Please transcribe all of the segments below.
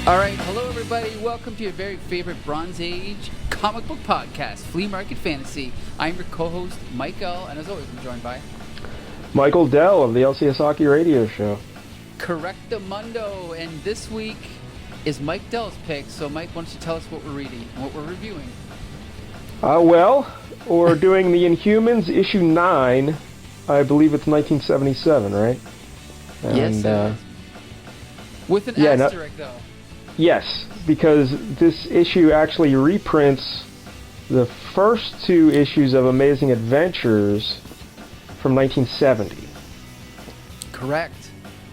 All right, hello everybody. Welcome to your very favorite Bronze Age comic book podcast, Flea Market Fantasy. I'm your co-host, Mike-DELL, and as always, I'm joined by Mike-DELL of the LCS Hockey Radio Show. Correctamundo, and this week is Mike-DELL's pick. So, Mike, why don't you tell us what we're reading and what we're reviewing? We're doing the Inhumans issue 9. I believe it's 1977, right? And, yes, it is. With an asterisk, though. Yes, because this issue actually reprints the first two issues of Amazing Adventures from 1970. Correct.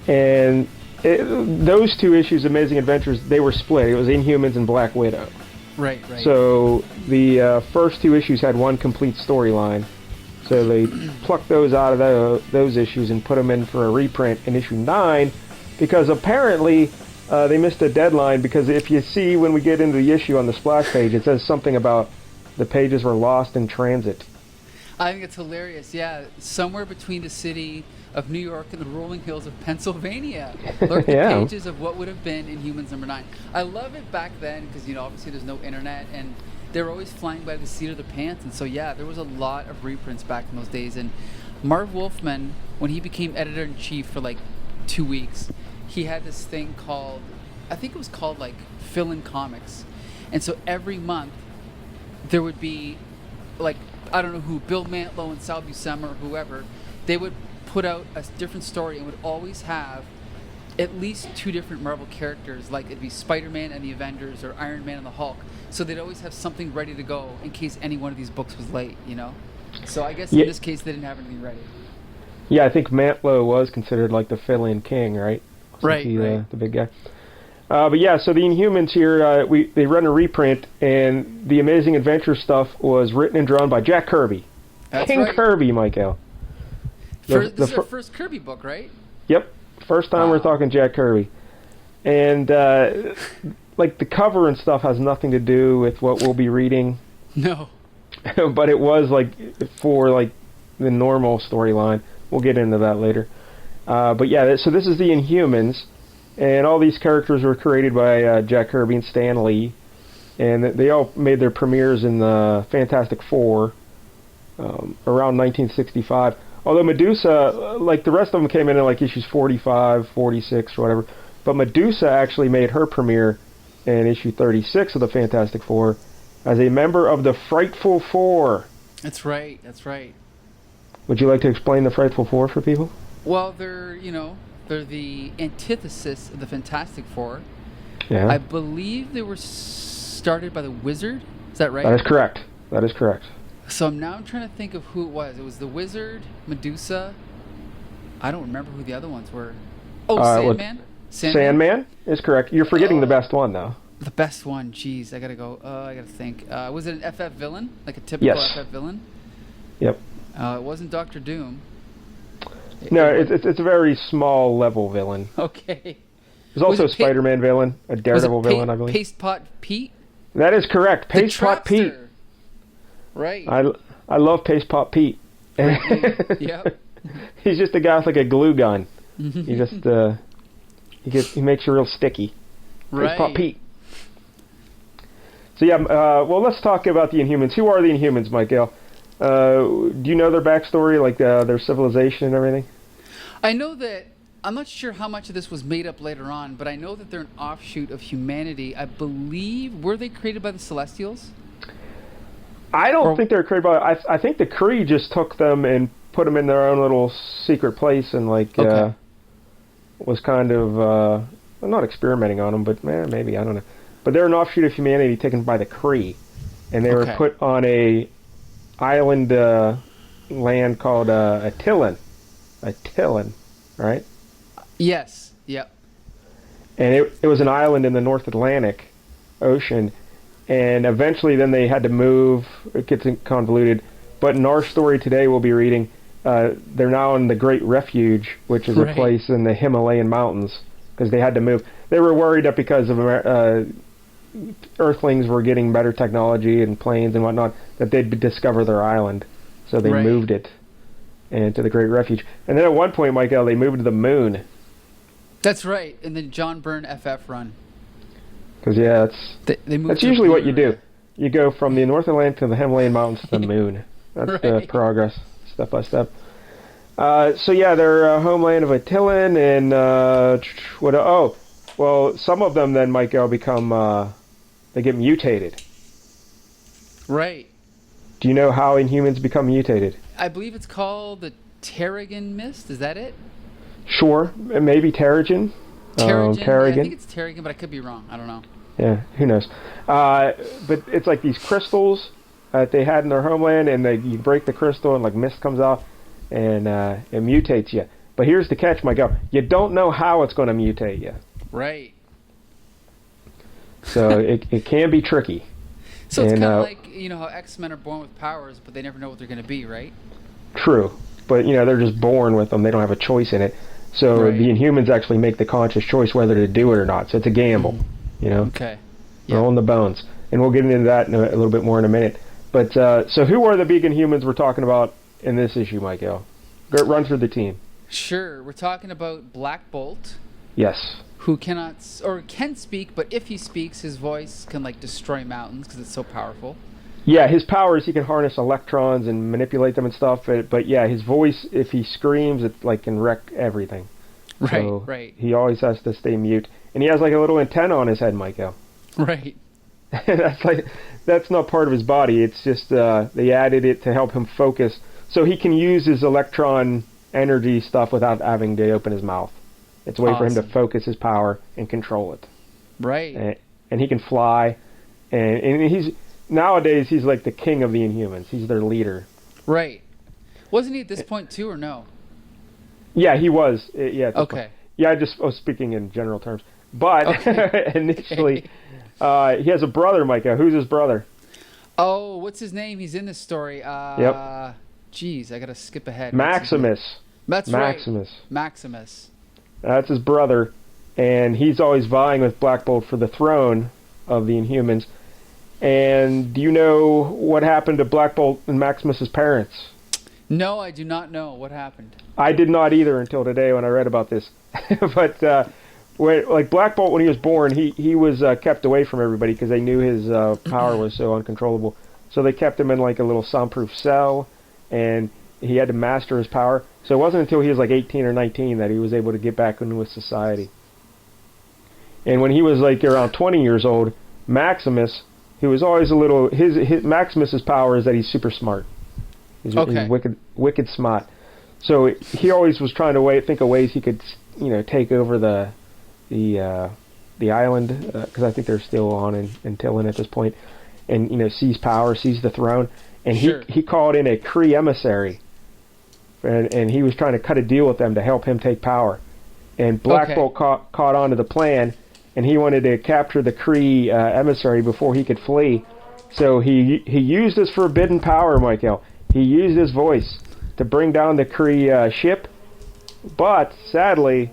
And those two issues of Amazing Adventures, they were split. It was Inhumans and Black Widow. Right. So the first two issues had one complete storyline. So they plucked those out of those issues and put them in for a reprint in issue 9, because apparently they missed a deadline, because if you see when we get into the issue on the splash page, it says something about the pages were lost in transit. I think it's hilarious. Yeah, somewhere between the city of New York and the rolling hills of Pennsylvania lurk the pages of what would have been Inhumans number 9. I love it back then because, obviously there's no internet, and they were always flying by the seat of their pants. And so, yeah, there was a lot of reprints back in those days. And Marv Wolfman, when he became editor-in-chief for like 2 weeks, he had this thing called, I think it was called like Fill-In Comics. And so every month there would be like, I don't know who, Bill Mantlo and Sal Buscema or whoever, they would put out a different story and would always have at least 2 different Marvel characters, like it'd be Spider-Man and the Avengers or Iron Man and the Hulk. So they'd always have something ready to go in case any one of these books was late, So I guess in this case they didn't have anything ready. Yeah, I think Mantlo was considered like the fill-in king, right? Right. The big guy. But yeah, so the Inhumans here, they run a reprint, and the Amazing Adventure stuff was written and drawn by Jack Kirby. That's King right. Kirby, Mike-DELL. This is our first Kirby book, right? Yep. First time we're talking Jack Kirby. And, like, the cover and stuff has nothing to do with what we'll be reading. No. But it was, like, for, like, the normal storyline. We'll get into that later. But yeah, so this is the Inhumans, and all these characters were created by Jack Kirby and Stan Lee, and they all made their premieres in the Fantastic Four around 1965. Although Medusa, like the rest of them, came in at like issues 45, 46, or whatever. But Medusa actually made her premiere in issue 36 of the Fantastic Four as a member of the Frightful Four. That's right. Would you like to explain the Frightful Four for people? Well, they're the antithesis of the Fantastic Four. Yeah. I believe they were started by the Wizard. Is that right? That is correct. So I'm trying to think of who it was. It was the Wizard, Medusa. I don't remember who the other ones were. Oh, Sandman? Sandman is correct. You're forgetting the best one, though. The best one. Jeez, I gotta go. I gotta think. Was it an FF villain? Like a typical FF villain? Yep. It wasn't Dr. Doom. It's a very small level villain. Okay. There's also a Spider-Man villain, a Daredevil villain, I believe. Paste Pot Pete? That is correct. Paste Pot Pete. Right. I love Paste Pot Pete. Yep. He's just a guy with like a glue gun. He just he makes you real sticky. Right. Paste Pot Pete. So yeah, well, let's talk about the Inhumans. Who are the Inhumans, Mike-DELL? Do you know their backstory, like their civilization and everything? I know that, I'm not sure how much of this was made up later on, but I know that they're an offshoot of humanity. I believe, were they created by the Celestials? I don't think they were created by, I think the Kree just took them and put them in their own little secret place and was kind of, not experimenting on them, but maybe, I don't know. But they're an offshoot of humanity taken by the Kree, and they were put on a island land called Attilan, right? Yes. Yep. And it was an island in the North Atlantic Ocean, and eventually then they had to move. It gets convoluted, but in our story today we'll be reading, they're now in the Great Refuge, which is a place in the Himalayan mountains, because they had to move. They were worried that because of Earthlings were getting better technology and planes and whatnot, that they'd discover their island. So they moved it into the Great Refuge. And then at one point, Mike-DELL, they moved to the moon. That's right, in the John Byrne FF run. Because yeah, that's usually what you do. You go from the North Atlantic to the Himalayan mountains to the moon. That's right. the progress, step by step. So yeah, they're homeland of Attilan, and what? Oh, well, some of them then Mike-El become they get mutated. Right. Do you know how Inhumans become mutated? I believe it's called the Terrigen Mist. Is that it? Sure, maybe Terrigen. Terrigen. Terrigen. I think it's Terrigen, but I could be wrong. I don't know. Yeah, who knows? But it's like these crystals that they had in their homeland, and you break the crystal, and like mist comes out, and it mutates you. But here's the catch, Mike-El. You don't know how it's going to mutate you. Right. So it can be tricky. So it's kind of like, how X-Men are born with powers, but they never know what they're going to be, right? True. But, they're just born with them. They don't have a choice in it. So right. the Inhumans actually make the conscious choice whether to do it or not. So it's a gamble, Okay. They're on the bones. And we'll get into that a little bit more in a minute. But, so who are the big Inhumans we're talking about in this issue, Mike-El? Run through the team. Sure. We're talking about Black Bolt. Yes. Who can speak, but if he speaks, his voice can destroy mountains because it's so powerful. Yeah, his power is he can harness electrons and manipulate them and stuff. But yeah, his voice, if he screams, it can wreck everything. Right, so right. He always has to stay mute, and he has a little antenna on his head, Mike-El. Right. That's not part of his body. It's just they added it to help him focus, so he can use his electron energy stuff without having to open his mouth. It's a way for him to focus his power and control it. Right. And he can fly, and nowadays he's like the king of the Inhumans. He's their leader. Right. Wasn't he at this point too, or no? Yeah, he was. Yeah. Okay. Point. Yeah, I was speaking in general terms. But initially, he has a brother, Micah. Who's his brother? Oh, what's his name? He's in this story. Yep. Geez, I gotta skip ahead. Maximus. That's Maximus. Right. Maximus. That's his brother, and he's always vying with Black Bolt for the throne of the Inhumans. And do you know what happened to Black Bolt and Maximus's parents? No, I do not know what happened. I did not either until today when I read about this. But Black Bolt, when he was born, he was kept away from everybody because they knew his power was so uncontrollable. So they kept him in a little soundproof cell, and he had to master his power. So it wasn't until he was 18 or 19 that he was able to get back in with society. And when he was around 20 years old, Maximus, who was always a little, his Maximus's power is that he's super smart. He's wicked smart. So he always was trying to think of ways he could, take over the island, because I think they're still on Antillin at this point, and seize power, seize the throne. And he called in a Kree emissary, and he was trying to cut a deal with them to help him take power. And Black Bolt caught on to the plan, and he wanted to capture the Kree emissary before he could flee. So he used his forbidden power, Mike-El. He used his voice to bring down the Kree ship, but sadly,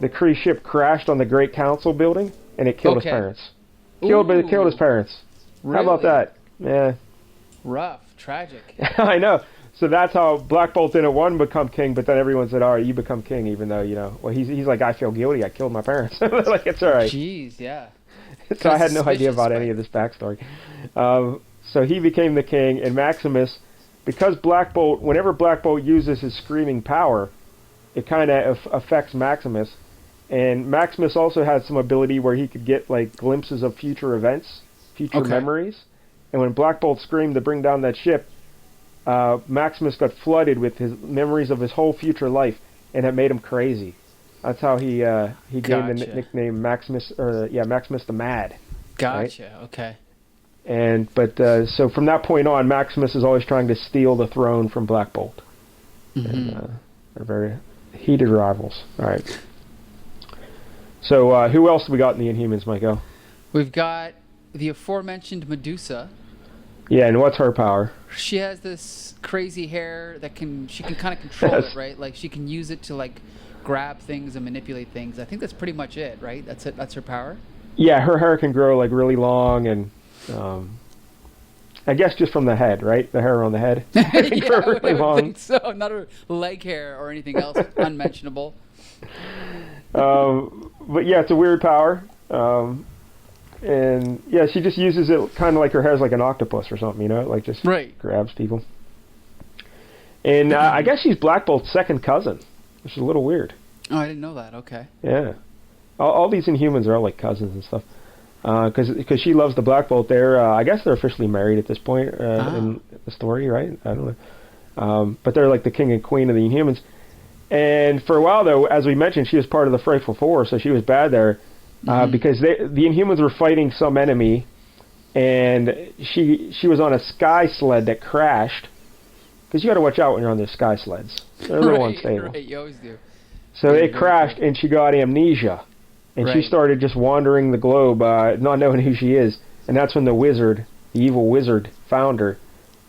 the Kree ship crashed on the Great Council building, and it killed his parents. Killed his parents. Really? How about that? Yeah. Rough. Tragic. I know. So that's how Black Bolt didn't want to become king, but then everyone said, all right, you become king, even though, well, he's like, I feel guilty. I killed my parents. It's all right. Jeez, yeah. So I had no idea about any of this backstory. So he became the king, and Maximus, because whenever Black Bolt uses his screaming power, it kind of affects Maximus. And Maximus also had some ability where he could get glimpses of future events, future memories. And when Black Bolt screamed to bring down that ship, Maximus got flooded with his memories of his whole future life, and it made him crazy. That's how he gained the nickname Maximus, Maximus the Mad. Gotcha. Right? Okay. So from that point on, Maximus is always trying to steal the throne from Black Bolt. Mm-hmm. And, they're very heated rivals. All right. So who else have we got in the Inhumans, Mike-El? We've got the aforementioned Medusa. Yeah, and what's her power? She has this crazy hair that she can kind of control it, right? She can use it to grab things and manipulate things. I think that's pretty much it, right? That's it. That's her power. Yeah, her hair can grow really long, and I guess just from the head, right? The hair on the head. It grow really long. I think so. Not her leg hair or anything else unmentionable. But yeah, it's a weird power. And yeah, she just uses it kind of like her hair's like an octopus or something, you know, like just grabs people. And I guess she's Black Bolt's second cousin, which is a little weird. Oh, I didn't know that. Okay. Yeah. All these Inhumans are all like cousins and stuff. Because she loves the Black Bolt. I guess they're officially married at this point in the story, right? I don't know. But they're like the king and queen of the Inhumans. And for a while, though, as we mentioned, she was part of the Frightful Four, so she was bad there. Because the Inhumans were fighting some enemy, and she was on a sky sled that crashed. Because you got to watch out when you're on those sky sleds. They're a little unstable. Right, you always do. So it crashed, and she got amnesia. And she started just wandering the globe, not knowing who she is. And that's when the evil wizard, found her,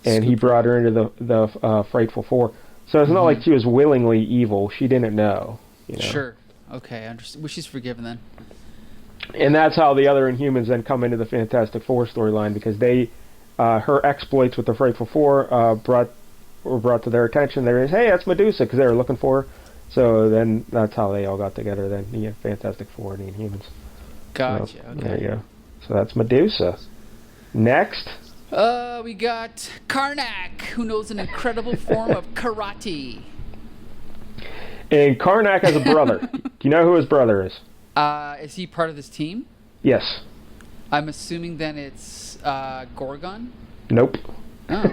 and he brought her into the Frightful Four. So it's not like she was willingly evil. She didn't know. You know? Sure. Okay, I understand. Well, she's forgiven then. And that's how the other Inhumans then come into the Fantastic Four storyline, because her exploits with the Frightful Four were brought to their attention. They were, hey, that's Medusa, because they were looking for her. So then that's how they all got together then, the Fantastic Four and the Inhumans. Gotcha, So, okay. There you go. So that's Medusa. Next. We got Karnak, who knows an incredible form of karate. And Karnak has a brother. Do you know who his brother is? Is he part of this team? Yes. I'm assuming then it's Gorgon? Nope. Oh.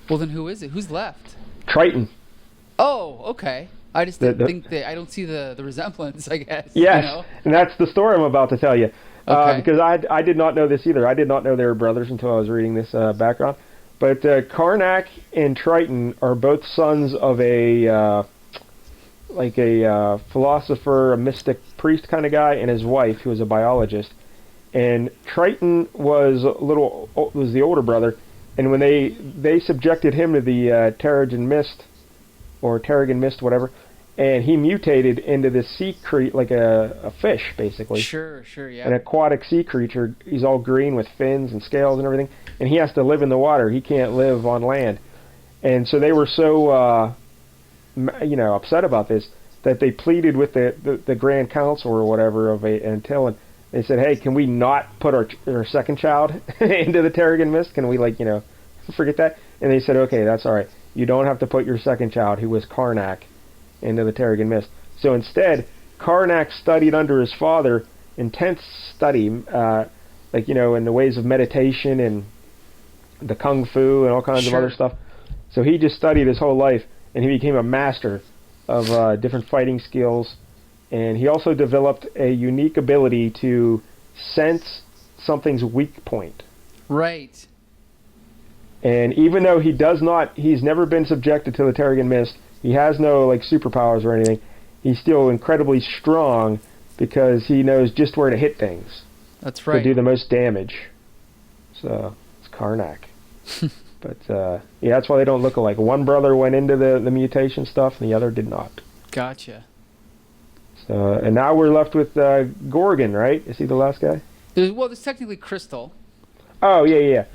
Well, then who is it? Who's left? Triton. Oh, okay. I just didn't think that. I don't see the resemblance, I guess. Yes, you know? And that's the story I'm about to tell you. Okay. Because I did not know this either. I did not know they were brothers until I was reading this background. But Karnak and Triton are both sons of a philosopher, a mystic priest kind of guy, and his wife, who was a biologist. And Triton was the older brother, and when they subjected him to the Terrigen Mist, or Terrigen Mist, whatever, and he mutated into this sea creature, like a fish, basically. Sure, yeah. An aquatic sea creature. He's all green with fins and scales and everything, and he has to live in the water. He can't live on land. And so they were so, upset about this that they pleaded with the Grand Council or whatever of Antillon. They said, hey, can we not put our second child into the Terrigen Mist? Can we, forget that? And they said, okay, that's all right. You don't have to put your second child, who was Karnak, into the Terrigen Mist. So instead, Karnak studied under his father, intense study, in the ways of meditation and the kung fu and all kinds of other stuff. So he just studied his whole life, and he became a master of different fighting skills. And he also developed a unique ability to sense something's weak point. Right. And even though he's never been subjected to the Terrigen Mist, he has no superpowers or anything, he's still incredibly strong because he knows just where to hit things. That's right. To do the most damage. So, it's Karnak. But, that's why they don't look alike. One brother went into the mutation stuff, and the other did not. Gotcha. So, and now we're left with Gorgon, right? Is he the last guy? There's technically Crystal. Oh, yeah.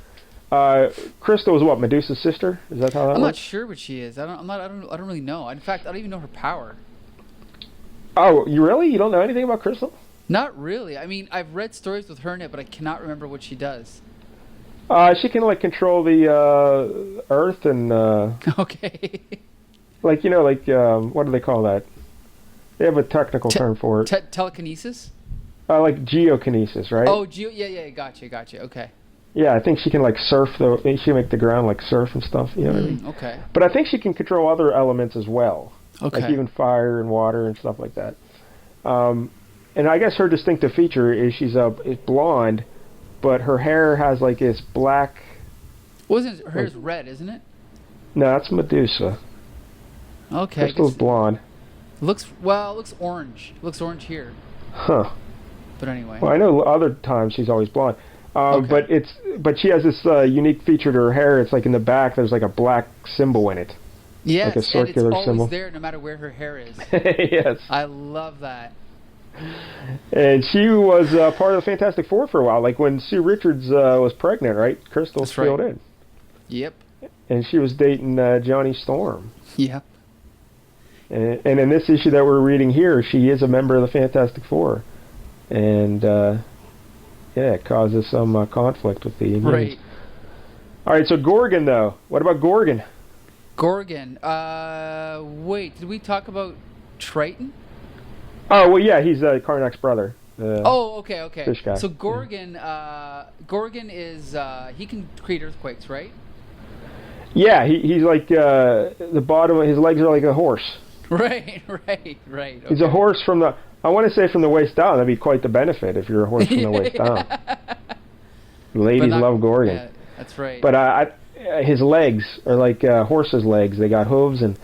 Crystal is what, Medusa's sister? Is that how that I'm works? not sure what she is. I don't really know. In fact, I don't even know her power. Oh, you really? You don't know anything about Crystal? Not really. I mean, I've read stories with her in it, but I cannot remember what she does. She can control the Earth and okay. what do they call that? They have a technical term for it. Telekinesis? Like geokinesis, right? Oh, yeah. Gotcha. Okay. Yeah, I think she can surf she can make the ground surf and stuff. You know what I mean? Okay. But I think she can control other elements as well. Okay. Like even fire and water and stuff like that. And I guess her distinctive feature is she's blonde, but her hair has this black. Her hair's red, isn't it? No, that's Medusa. Okay. Crystal's blonde. It looks orange. It looks orange here. Huh. But anyway. Well, I know other times she's always blonde. Okay. But she has this unique feature to her hair. It's in the back. There's a black symbol in it. Yes, like a circular and it's symbol. always there, no matter where her hair is. Yes. I love that. And she was part of the Fantastic Four for a while. When Sue Richards was pregnant, right? Crystal filled in. Yep. And she was dating Johnny Storm. Yep. And in this issue that we're reading here, she is a member of the Fantastic Four. and it causes some conflict with the Inhumans. Right. All right, so Gorgon, though. What about Gorgon? Gorgon. Wait, did we talk about Triton? Oh, well, yeah, he's Karnak's brother. Okay. Fish guy. So Gorgon, Gorgon is he can create earthquakes, right? Yeah, he's like the bottom of his legs are like a horse. Right. Okay. He's a horse from the. I want to say from the waist down. That'd be quite the benefit if you're a horse from the waist down. Ladies love Gorgon. Yeah, that's right. But his legs are like horse's legs. They got hooves and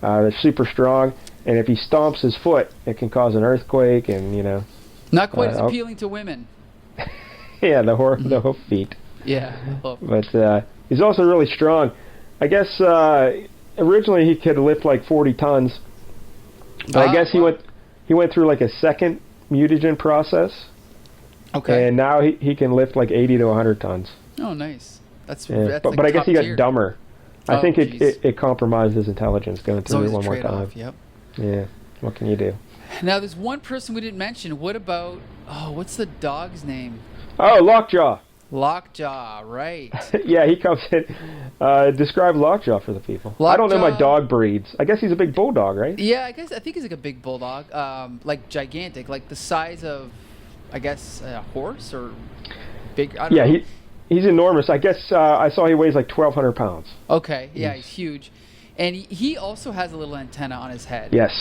they're super strong. And if he stomps his foot, it can cause an earthquake. And not quite as appealing to women. Yeah, the hoof feet. Yeah. But he's also really strong. I guess originally he could lift like 40 tons. But I guess he went through like a second mutagen process. Okay. And now he can lift like 80 to 100 tons. Oh, nice. That's but like I guess he got tier. dumber. I think it compromised his intelligence going through it one more time. Yep. Yeah. What can you do? Now there's one person we didn't mention. What about what's the dog's name? Oh, Lockjaw. Lockjaw, right. Yeah, he comes in. Describe Lockjaw for the people. I don't know my dog breeds. I guess he's a big bulldog, right? Yeah, I think he's like a big bulldog. Like gigantic, like the size of, I guess, a horse or big. I don't know. He's enormous. I guess I saw he weighs like 1,200 pounds. Okay, yeah, he's huge. And he also has a little antenna on his head. Yes.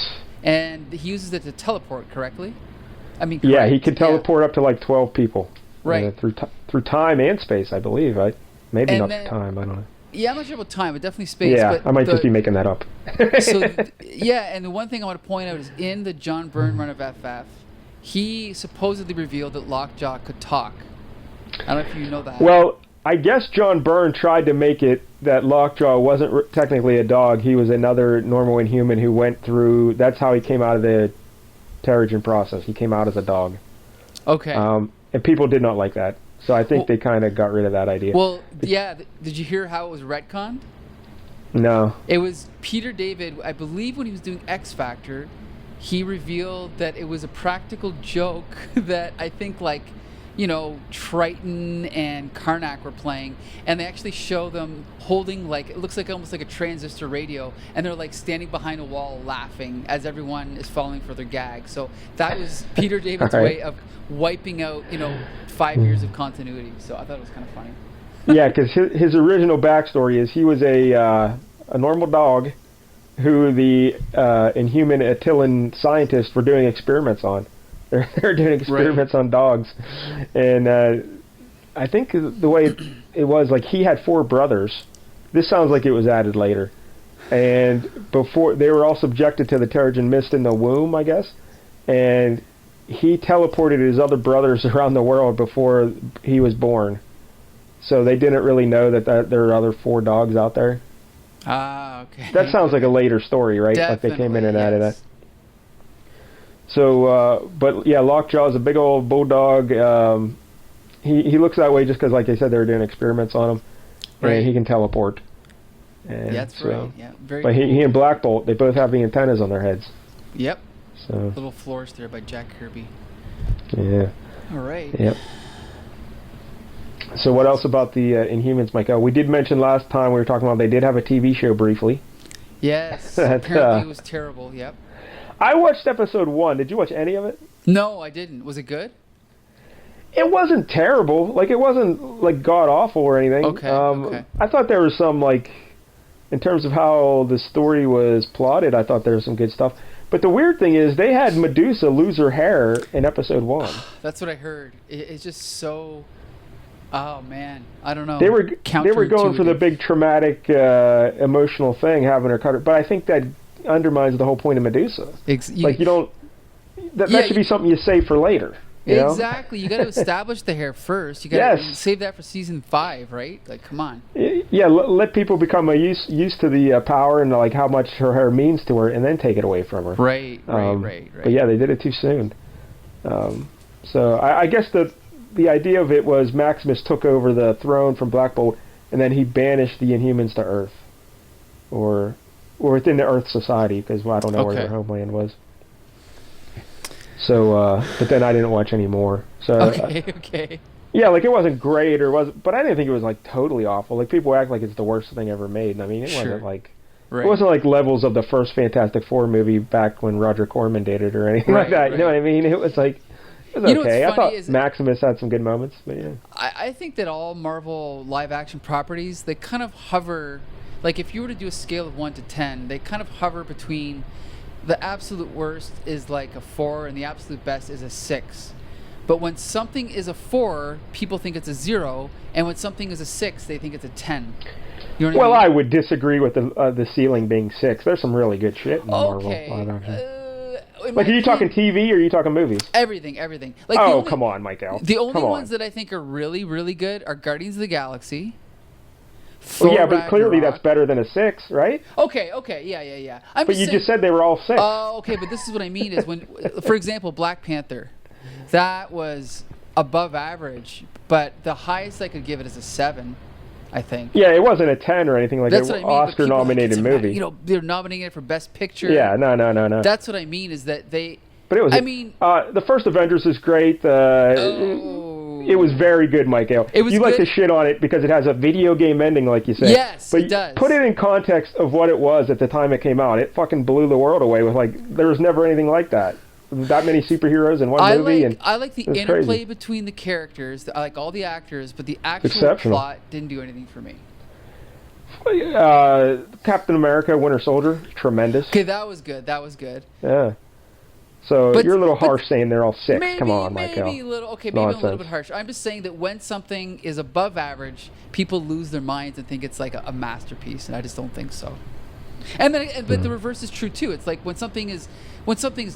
And he uses it to teleport, correctly? I mean, yeah, he can teleport up to like 12 people. Right. Through time and space, I believe. Maybe not time. I don't know. Yeah, I'm not sure about time, but definitely space. Yeah, but I might just be making that up. And the one thing I want to point out is in the John Byrne run of FF, he supposedly revealed that Lockjaw could talk. I don't know if you know that. Well, I guess John Byrne tried to make it that Lockjaw wasn't technically a dog. He was another normal Inhuman who went through. That's how he came out of the Terrigen process. He came out as a dog. Okay. And people did not like that. So I think they kind of got rid of that idea. Well, yeah. Did you hear how it was retconned? No. It was Peter David, I believe when he was doing X Factor, he revealed that it was a practical joke that I think Triton and Karnak were playing, and they actually show them holding it looks like almost like a transistor radio, and they're like standing behind a wall laughing as everyone is falling for their gag. So that was Peter David's way of wiping out 5 years of continuity. So I thought it was kind of funny. Yeah, because his original backstory is he was a normal dog who the Inhuman Attilan scientists were doing experiments on. They're doing experiments on dogs, and I think the way it was, he had 4 brothers. This sounds like it was added later, and before they were all subjected to the Terrigen Mist in the womb, I guess, and he teleported his other brothers around the world before he was born, so they didn't really know that there are other 4 dogs out there. Ah, okay. That sounds like a later story, right? Definitely, like they came in and added that. So, but yeah, Lockjaw is a big old bulldog. He looks that way just because, like I said, they were doing experiments on him, and he can teleport. And yeah, that's right. Yeah, very. But cool. he and Black Bolt, they both have the antennas on their heads. Yep. So little floors there by Jack Kirby. Yeah. All right. Yep. So what else about the Inhumans, Mike-El? We did mention last time we were talking about they did have a TV show briefly. Yes. Apparently it was terrible. Yep. I watched episode 1. Did you watch any of it? No, I didn't. Was it good? It wasn't terrible. It wasn't god awful or anything. Okay. I thought there was some in terms of how the story was plotted, I thought there was some good stuff. But the weird thing is they had Medusa lose her hair in episode 1. That's what I heard. It's just so. Oh man, I don't know. They were going for the big traumatic, emotional thing, having her cut her. But I think that undermines the whole point of Medusa. You don't. That should be something you save for later. Exactly. You got to establish the hair first. You got to save that for season 5, right? Come on. Yeah, let people become used to the power and how much her hair means to her, and then take it away from her. Right. But yeah, they did it too soon. So I guess the idea of it was Maximus took over the throne from Black Bolt, and then he banished the Inhumans to Earth, or within the Earth Society, because I don't know where their homeland was. So, but then I didn't watch any more. So Okay. yeah, like it wasn't great but I didn't think it was like totally awful. Like people act like it's the worst thing ever made. I mean, it wasn't like right. It wasn't like levels of the first Fantastic Four movie back when Roger Corman did it or anything like that. Right. You know what I mean? It was like it was okay. I thought is Maximus had some good moments, but yeah. I think that all Marvel live action properties, they kind of hover, like if you were to do a scale of 1 to 10, they kind of hover between the absolute worst is like a 4 and the absolute best is a 6. But when something is a 4, people think it's a 0, and when something is a 6, they think it's a 10. You know what I mean? I would disagree with the ceiling being 6. There's some really good shit in Marvel live action. Like, are you talking TV or are you talking movies? Everything. Like, come on, Mike-DELL. The only ones that I think are really, really good are Guardians of the Galaxy. Well, yeah, but clearly that's better than a 6, right? Okay, yeah. But you just said they were all 6. Oh, okay, but this is what I mean is when, for example, Black Panther, that was above average, but the highest I could give it is a 7. I think. Yeah, it wasn't a 10 or anything like that. An Oscar-nominated movie. You know, they're nominating it for Best Picture. Yeah, no. That's what I mean is that they... But it was... the first Avengers is great. It was very good, Mike-DELL. You like to shit on it because it has a video game ending, like you said. Yes, but it does. Put it in context of what it was at the time it came out. It fucking blew the world away with, like, there was never anything like that. That many superheroes in one movie. I like the interplay between the characters. I like all the actors, but the actual plot didn't do anything for me. Captain America, Winter Soldier, tremendous. Okay, that was good. Yeah. So you're a little harsh saying they're all 6. Come on, Mike-DELL. Maybe a little bit harsh. I'm just saying that when something is above average, people lose their minds and think it's like a masterpiece, and I just don't think so. And then, but the reverse is true too. It's like when something's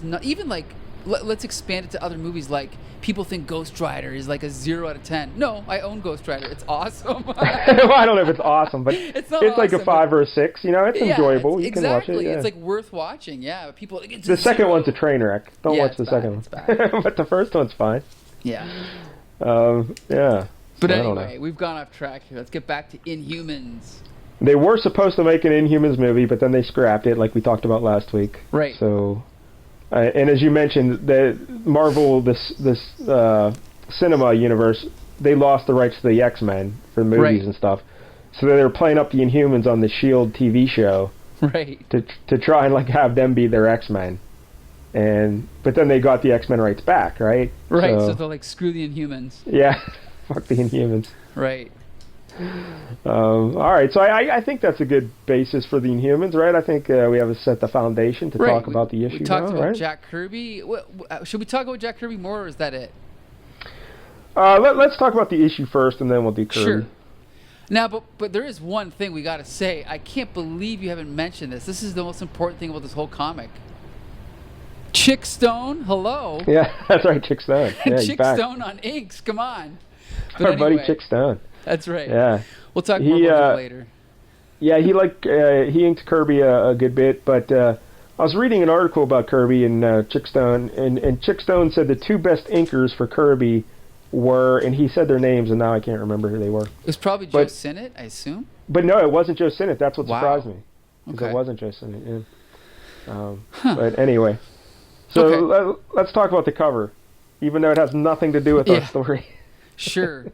not even like. Let's expand it to other movies. Like people think Ghost Rider is like a 0 out of 10. No, I own Ghost Rider. It's awesome. Well, I don't know if it's awesome, but it's awesome, like a 5 or a 6. You know, it's enjoyable. You can watch it. Yeah. It's like worth watching. Yeah, people. The second one's a train wreck. Don't watch the second one. It's bad. But the first one's fine. Yeah. Yeah. But anyway, we've gone off track here. Let's get back to Inhumans. They were supposed to make an Inhumans movie, but then they scrapped it, like we talked about last week. Right. So, and as you mentioned, the Marvel, this cinema universe, they lost the rights to the X-Men for the movies and stuff. So they were playing up the Inhumans on the S.H.I.E.L.D. TV show. Right. To try and like have them be their X-Men. But then they got the X-Men rights back, right? Right. So they're like, screw the Inhumans. Yeah. Fuck the Inhumans. Right. All right, so I think that's a good basis for the Inhumans, right? I think we have to set the foundation to talk about the issue. We talked about Jack Kirby. Should we talk about Jack Kirby more, or is that it? Let's talk about the issue first, and then we'll do Kirby. Sure. Now, but there is one thing we got to say. I can't believe you haven't mentioned this. This is the most important thing about this whole comic. Chick Stone, hello. Yeah, that's right, Chick Stone. Yeah, Chick Stone on inks, come on. But our buddy Chick Stone. That's right. Yeah. We'll talk more about it later. Yeah, he inked Kirby a good bit, but I was reading an article about Kirby and Chick Stone, and Chick Stone said the 2 best inkers for Kirby were, and he said their names, and now I can't remember who they were. It was probably Joe Sinnott, I assume? But no, it wasn't Joe Sinnott. That's what surprised me. Okay. It wasn't Joe Sinnott, yeah. But anyway. So let's talk about the cover, even though it has nothing to do with our story. Sure.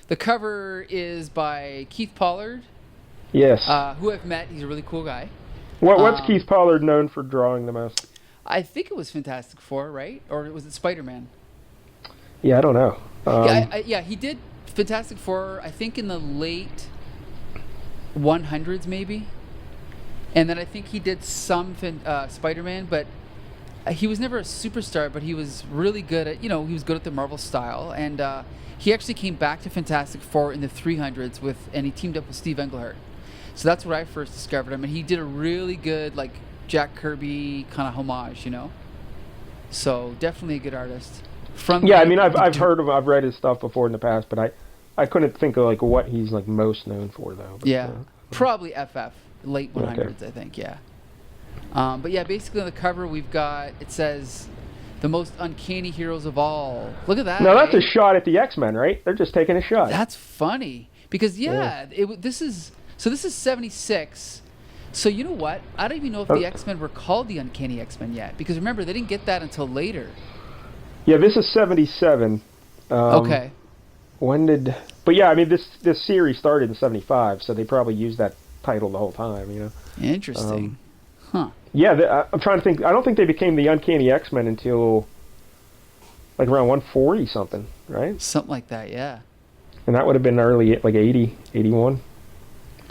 The cover is by Keith Pollard. Yes. Who I've met. He's a really cool guy. What's Keith Pollard known for drawing the most? I think it was Fantastic Four, right? Or was it Spider-Man? Yeah, I don't know. He did Fantastic Four, I think in the late 100s maybe. And then I think he did some Spider-Man, but he was never a superstar, but he was really good at, he was good at the Marvel style. And he actually came back to Fantastic Four in the 300s and he teamed up with Steve Englehart. So that's where I first discovered him. And he did a really good, like, Jack Kirby kind of homage, So definitely a good artist. I've read his stuff before in the past, but I couldn't think of, like, what he's, like, most known for, though. But, probably FF, late 100s, I think, yeah. But yeah, basically on the cover it says, the most uncanny heroes of all. Look at that. No, that's a shot at the X-Men, right? They're just taking a shot. That's funny. Because, this is 76. So you know what? I don't even know if the X-Men were called the Uncanny X-Men yet. Because remember, they didn't get that until later. Yeah, this is 77. Okay. But yeah, I mean, this series started in 75, so they probably used that title the whole time, you know. Interesting. Huh. Yeah, I'm trying to think. I don't think they became the Uncanny X-Men until like around 140 something, right? Something like that, yeah. And that would have been early, like 80, 81.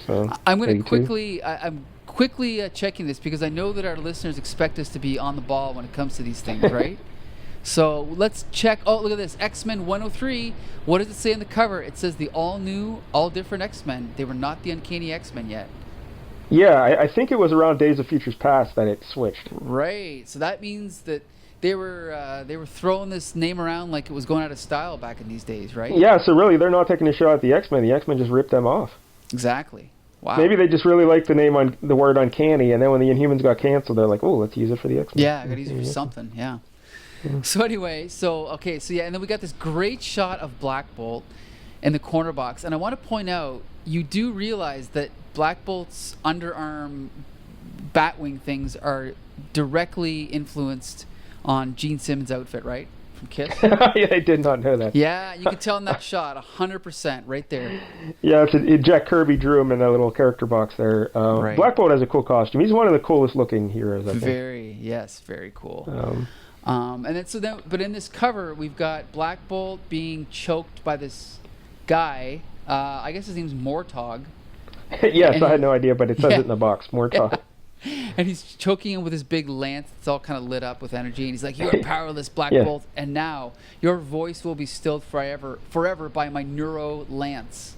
So I'm going 82. to quickly. I'm quickly checking this because I know that our listeners expect us to be on the ball when it comes to these things, right? So let's check. Oh, look at this. X-Men 103. What does it say on the cover? It says the all-new, all-different X-Men. They were not the Uncanny X-Men yet. Yeah, I think it was around Days of Futures Past that it switched. Right. So that means that they were throwing this name around like it was going out of style back in these days, right? Yeah, so really they're not taking a shot at the X-Men. The X-Men just ripped them off. Exactly. Wow. Maybe they just really liked the name on the word Uncanny, and then when the Inhumans got canceled, they're like, "Oh, let's use it for the X-Men." Yeah, I got to use it for something. Yeah. So anyway, and then we got this great shot of Black Bolt in the corner box, and I want to point out, you do realize that Black Bolt's underarm Batwing things are directly influenced on Gene Simmons' outfit, right? From Kiss. Yeah, I did not know that. Yeah, you can tell in that shot, 100% right there. Yeah, Jack Kirby drew him in that little character box there. Right. Black Bolt has a cool costume. He's one of the coolest looking heroes, I think. Very cool. But in this cover, we've got Black Bolt being choked by this guy. I guess his name's Mortog. Yes, I had no idea, but it says it in the box. Mortog. Yeah. And he's choking him with his big lance. It's all kind of lit up with energy. And he's like, "You are powerless, Black Bolt. And now your voice will be stilled forever by my neuro lance."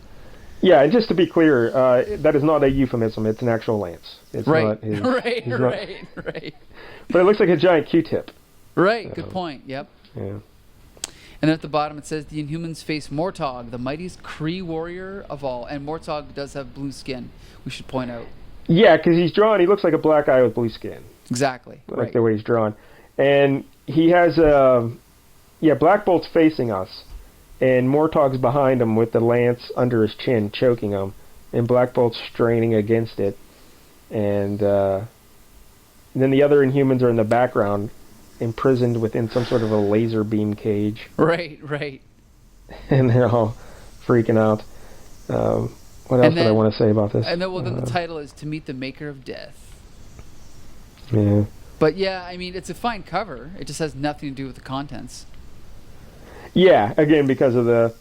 Yeah, and just to be clear, that is not a euphemism. It's an actual lance. It's right. Not his, Right. But it looks like a giant Q-tip. Right. Good point. Yep. Yeah. And then at the bottom it says the Inhumans face Mortog, the mightiest Kree warrior of all. And Mortog does have blue skin, we should point out. Yeah, because he looks like a black guy with blue skin. Exactly. Like the way he's drawn. And he has, Black Bolt's facing us. And Mortog's behind him with the lance under his chin, choking him. And Black Bolt's straining against it. And then the other Inhumans are in the background, imprisoned within some sort of a laser beam cage. Right. And they're all freaking out. What else did I want to say about this? And then, then the title is To Meet the Maker of Death. Yeah. But yeah, I mean, it's a fine cover. It just has nothing to do with the contents. Yeah, again, because of the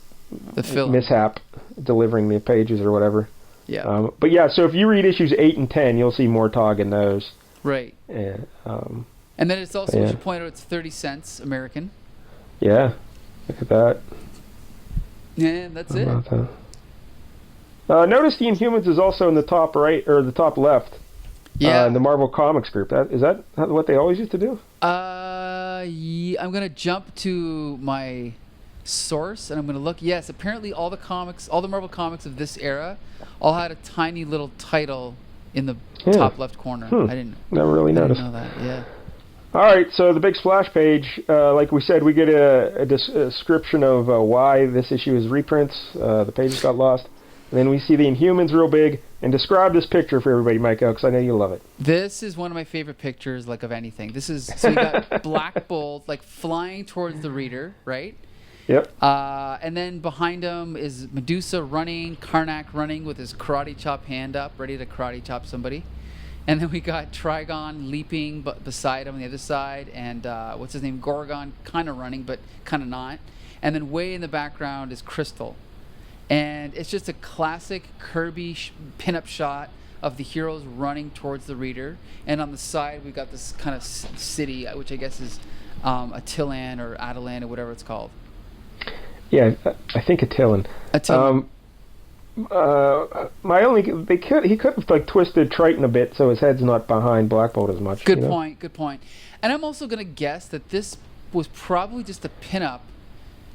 film mishap delivering the pages or whatever. Yeah. But yeah, so if you read issues 8 and 10, you'll see Mortog in those. Right. And then it's also, we should point out, it's 30 cents American. Yeah. Look at that. Yeah, that's it. Notice the Inhumans is also in the top right, or the top left. Yeah. In the Marvel Comics group. Is that what they always used to do? Yeah, I'm going to jump to my source, and I'm going to look. Yes, apparently all the Marvel Comics of this era all had a tiny little title in the top left corner. I didn't really notice. I didn't know that, yeah. All right, so the big splash page, like we said, we get a description of why this issue is reprints. The pages got lost. And then we see the Inhumans real big. And describe this picture for everybody, Mike-El, because I know you love it. This is one of my favorite pictures, like, of anything. So you got Black Bolt, like, flying towards the reader, right? Yep. And then behind him is Medusa running, Karnak running with his karate chop hand up, ready to karate chop somebody. And then we got Trigon leaping beside him on the other side, and what's his name, Gorgon, kind of running, but kind of not. And then way in the background is Crystal. And it's just a classic Kirby pinup shot of the heroes running towards the reader. And on the side, we've got this kind of city, which I guess is Attilan or Atalan or whatever it's called. Yeah, I think Attilan. He could have like twisted Triton a bit so his head's not behind Black Bolt as much. Good point. And I'm also going to guess that this was probably just a pinup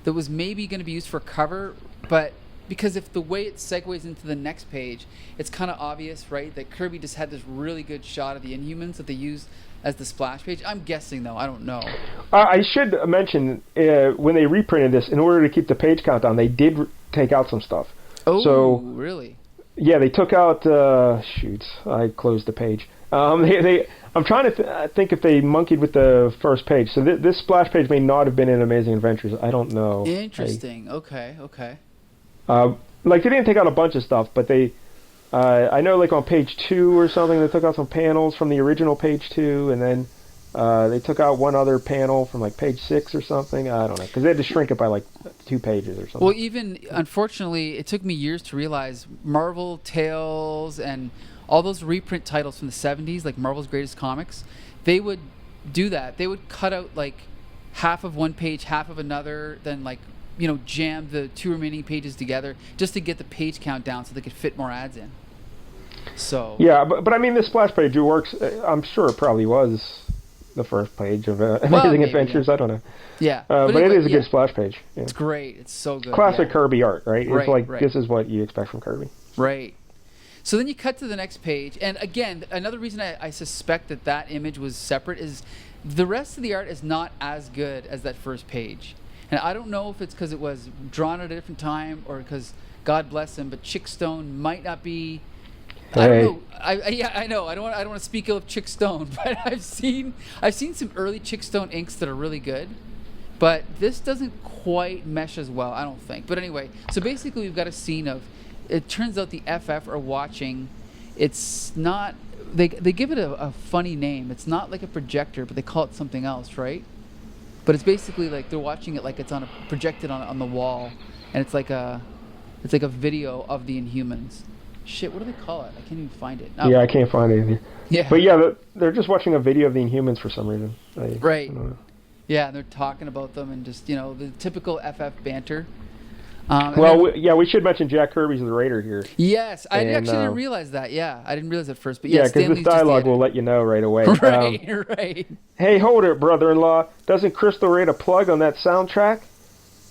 that was maybe going to be used for cover, but because if the way it segues into the next page, it's kind of obvious, right, that Kirby just had this really good shot of the Inhumans that they used as the splash page. I'm guessing, though. I don't know. I should mention, when they reprinted this, in order to keep the page count down, they did take out some stuff. Oh, so, really? Yeah, they took out... I closed the page. I I'm trying to think if they monkeyed with the first page. So this splash page may not have been in Amazing Adventures. I don't know. Interesting. Okay. Like they didn't take out a bunch of stuff, but they, I know like on page 2 or something, they took out some panels from the original page 2, and then they took out one other panel from like page 6 or something. I don't know, because they had to shrink it by like 2 pages or something. Well, even unfortunately, it took me years to realize Marvel Tales and all those reprint titles from the 70s, like Marvel's Greatest Comics, they would do that. They would cut out like half of one page, half of another, then like, jam the 2 remaining pages together just to get the page count down so they could fit more ads in. So yeah, but I mean, this splash page works. I'm sure it probably was the first page of Amazing Adventures. Yeah. I don't know. Yeah, but anyway, it is a good splash page. Yeah. It's great. It's so good. Classic Kirby art, right? Right, it's like right. This is what you expect from Kirby. Right. So then you cut to the next page, and again, another reason I suspect that image was separate is the rest of the art is not as good as that first page. And I don't know if it's because it was drawn at a different time or because, God bless him, but Chick Stone might not be... I don't know. I know. I don't want to speak ill of Chick Stone, but I've seen some early Chick Stone inks that are really good, but this doesn't quite mesh as well, I don't think. But anyway, so basically we've got a scene of... It turns out the FF are watching. It's not... They give it a funny name. It's not like a projector, but they call it something else, right? But it's basically like they're watching it like it's projected on the wall, and it's like a video of the Inhumans. Shit, what do they call it? I can't even find it. Yeah, I can't find it either. Yeah. But yeah, they're just watching a video of the Inhumans for some reason. Right. Yeah, and they're talking about them and just, the typical FF banter. We should mention Jack Kirby's the Raider here. Yes, I actually didn't realize that. Yeah, I didn't realize at first. But yeah, because this dialogue will let you know right away. Right. Hey, hold it, brother-in-law. Doesn't Crystal rate a plug on that soundtrack?